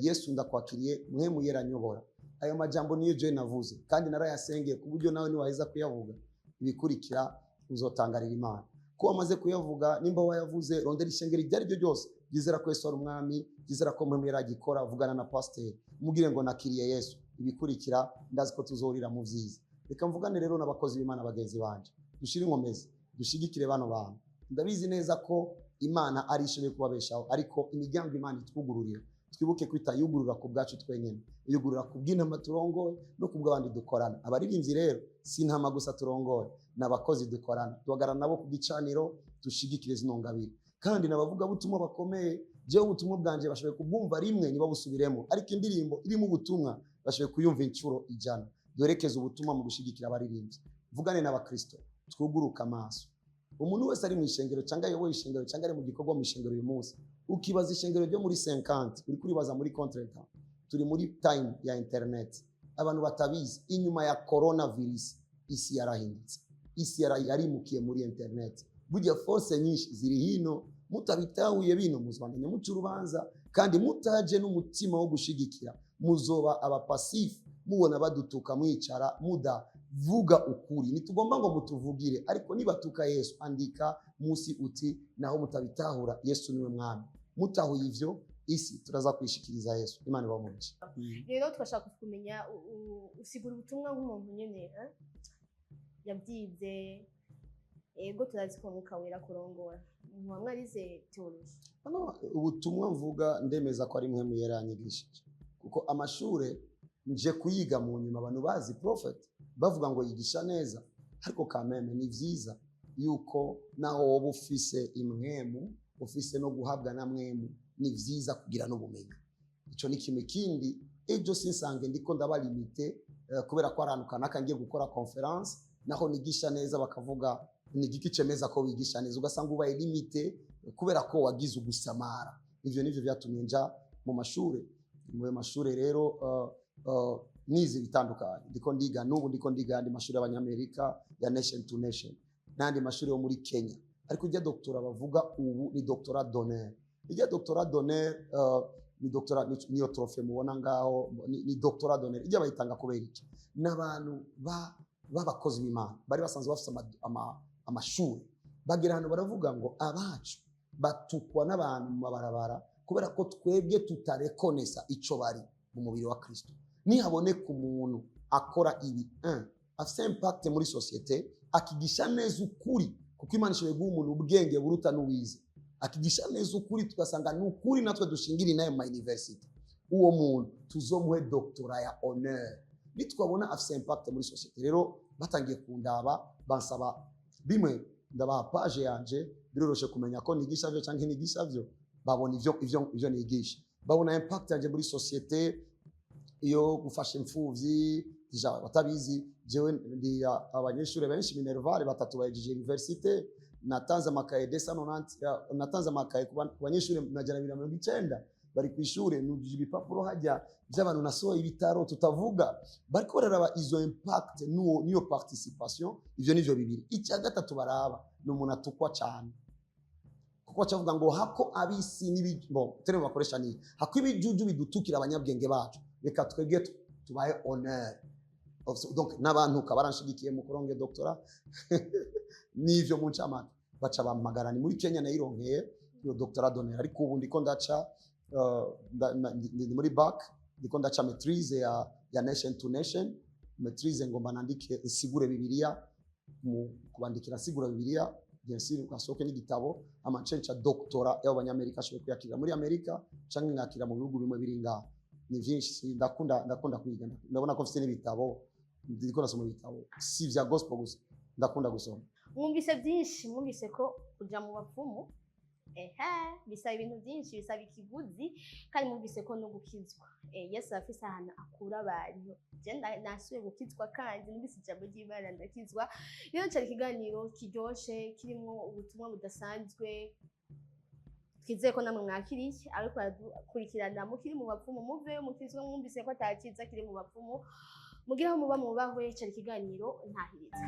Yesu ndakwakiriye, mwe muyera nyobora. Ayo majambo niyo je navuze, kandi narayasengeye ku buryo nawe niwaheza kuyavuga ibikurikira uzotangarira Imana ko wamaze kuyavuga. Nimba wayavuze, rondera ishengero iryo ari ryo ryose ryizera ko Yesu ari umwami, ryizera ko mwe yaragikora, vugana na pasteur mubwire ngo nakiriye Yesu. Ibikurikira ndazi ko tuzorira mu vyiza. Reka mvugane rero n'abakozi b'Imana bagenzi banje, dushire inkomezi, dushigikire bano bantu. Ndabizi neza ko Imana ari ishoboye kubabeshaho, ariko imiryango Imana itwugururira twibuke kwita yugurura ku bwacu twenyene, yugurura ku bw'intama turongoye no ku bw'abandi dukorana. Abaririmbyi rero si intama gusa turongoye, n'abakozi dukorana, tuhagarana nabo ku gicaniro, dushigikire zino ngabire. Kandi n'abavuga butumwa bakomeye, jewe ubutumwa bwanje bashoboye kubwumva rimwe niba busubiremo, ariko indirimbo irimo ubutumwa bashoboye kuyumva incuro 100. Duherekeze ubutumwa mu gushigikira abaririmbyi, vugane n'abakristo, twuguruka amaso. Umuntu wese ari mu ishengero cyangwa ayoboye ishengero cyangwa ari mu gikorwa mu ishengero uyu munsi, ukibaza ishengero ryo muri 50 uri kuribaza muri contre-temps. Turi muri time ya internet, abantu batabizi, inyuma ya coronavirus isi yarahindutse, isi yarimukiye muri internet. Burya force nyinshi ziri hino, mutabitahuye bino muzobandanya muca urubanza, kandi mutaje n'umutima wo gushigikira, muzoba abapasifu, mubona badutuka mwicara mudavuga ukuri. Nitugomba ngo mutuvugire, ariko nibatuka Yesu andika musi uti naho mutabitahura Yesu niwe mwami. Mutahuye ivyo isi turaza kwishikiriza Yesu. Imana ibamugishe. Rero twashaka kumenya usigura ubutumwa nk'umuntu nyene yabyize, ego turazi ko mukawera kurongora, mwamwarize teology. Ubutumwa mvuga ndemeza ko ari mwe muyeranyigishije, kuko amashure nje kuyiga mu nyuma abantu bazi prophet bavuga ngo yigisha neza, ariko kameme ni vyiza yuko naho woba ufise imwemu, ufise no guhabwa na mwemu, ni vyiza kugira n'ubumenyi. Ico ni kimwe kindi. Ejo sinsange ndiko ndabalimite kubera ko arantu kanaka ngiye gukora conference naho nigisha neza bakavuga ni igiki cemeza ko wigisha neza, ugasanga ubaye limite kubera ko wagize ugusamara. Ivyo nivyo vyatumye nja mu mashure. Mu mashure rero nizi bitandukanye, ndiko ndiga n'ubu ndiko ndiga andi mashuri y'Abanyamerika ya nation to nation n'andi mashuri yo muri Kenya, ariko ijya doctora bavuga ubu ni doctorat d'honneur. Ijya doctorat d'honneur ni doctorat niyo trophée mubona ngaho, ni doctorat d'honneur. Ijya bayitanga kubera iki? N'abantu b'abakozi b'Imana bari basanzwe bafite amashuri, bagira hano baravuga ngo abacu batukwa n'abantu mu mabarabara kubera ko twebwe tutarekonesa ico bari mu mubiri wa Kristo. Nihaboneka umuntu akora ibi afite impact muri societe, akigisha neza ukuri, kuko Imana ishoboye guha umuntu ubwenge buruta n'uwize, akigisha neza ukuri tugasanga n'ukuri natwe dushingira inayo mu university, uwo muntu tuzomuhe doctorat ya honneur. Nitwabona afite impact muri societe rero batangiye kundaba bansaba bimwe, ndabaha page yanje, biroroshe kumenya ko nigisha byo cyangwa nigisha byo, babona ivyo nigisha, babona impact yanje muri societe iyo gufasha imfuvyi. Deja batabizi jewe ndi abanyeshuri benshi Minerval 3 bahejeje universite, natanze amakaye 290, natanze amakaye ku banyeshuri 290 bari ku ishure, nujije ibipapuro hajya by'abantu nasohoye ibitaro tutavuga, bariko bararaba izo impact niyo participation. Ivyo nivyo bibiri. Icya gatatu baraba n'umuntu atukwa cyane, kuko kuko bacavuga ngo hako abisi bon terme bakoresha ni hako ibijuju bidutukira abanyabwenge bacu reka twebwe tubaye honneur donc n'abantu kabaranshigikiye mu kuronge doctora n'ivyo mu ncamake baca bampamagara ni muri Kenya nayironkeye iyo doctorat d'honneur ariko ubu ndiko ndaca ndi muri bac ndiko ndaca maîtrise ya nation to nation maîtrise ngomba nandike nsigure bibiliya mu kubandikira sigura bibiliya bien sûr ukasohoke n'igitabo amacenca doctorat y'abanyamerika ashobora kuyakira muri Amerika canke ngakira mu bihugu bimwe biri ngaho ni vyinshi ndakunda kwiga ndabona ko mfite n'ibitabo ndiko nasoma ibitabo si vya gospel gusa ndakunda gusoma. Mwumvise byinshi, mwumvise ko kuja mu bapfumu bisaba ibintu byinshi, bisaba ikiguzi, kandi mwumvise ko no gukizwa Yesu afise ahantu akura abantu. Je nasuye gukizwa kandi numvise ijambo ry'Imana ndakizwa. Rero cyari ikiganiro kiryoshe kirimo ubutumwa budasanzwe, twizeye ko namwe mwakiriye ariko kurikirana mukiri mu bapfumu muve mukizwe, mwumvise ko atakiza kiri mu bapfumu, mugira aho muba mubahwe. Cyari ikiganiro ntahiriza.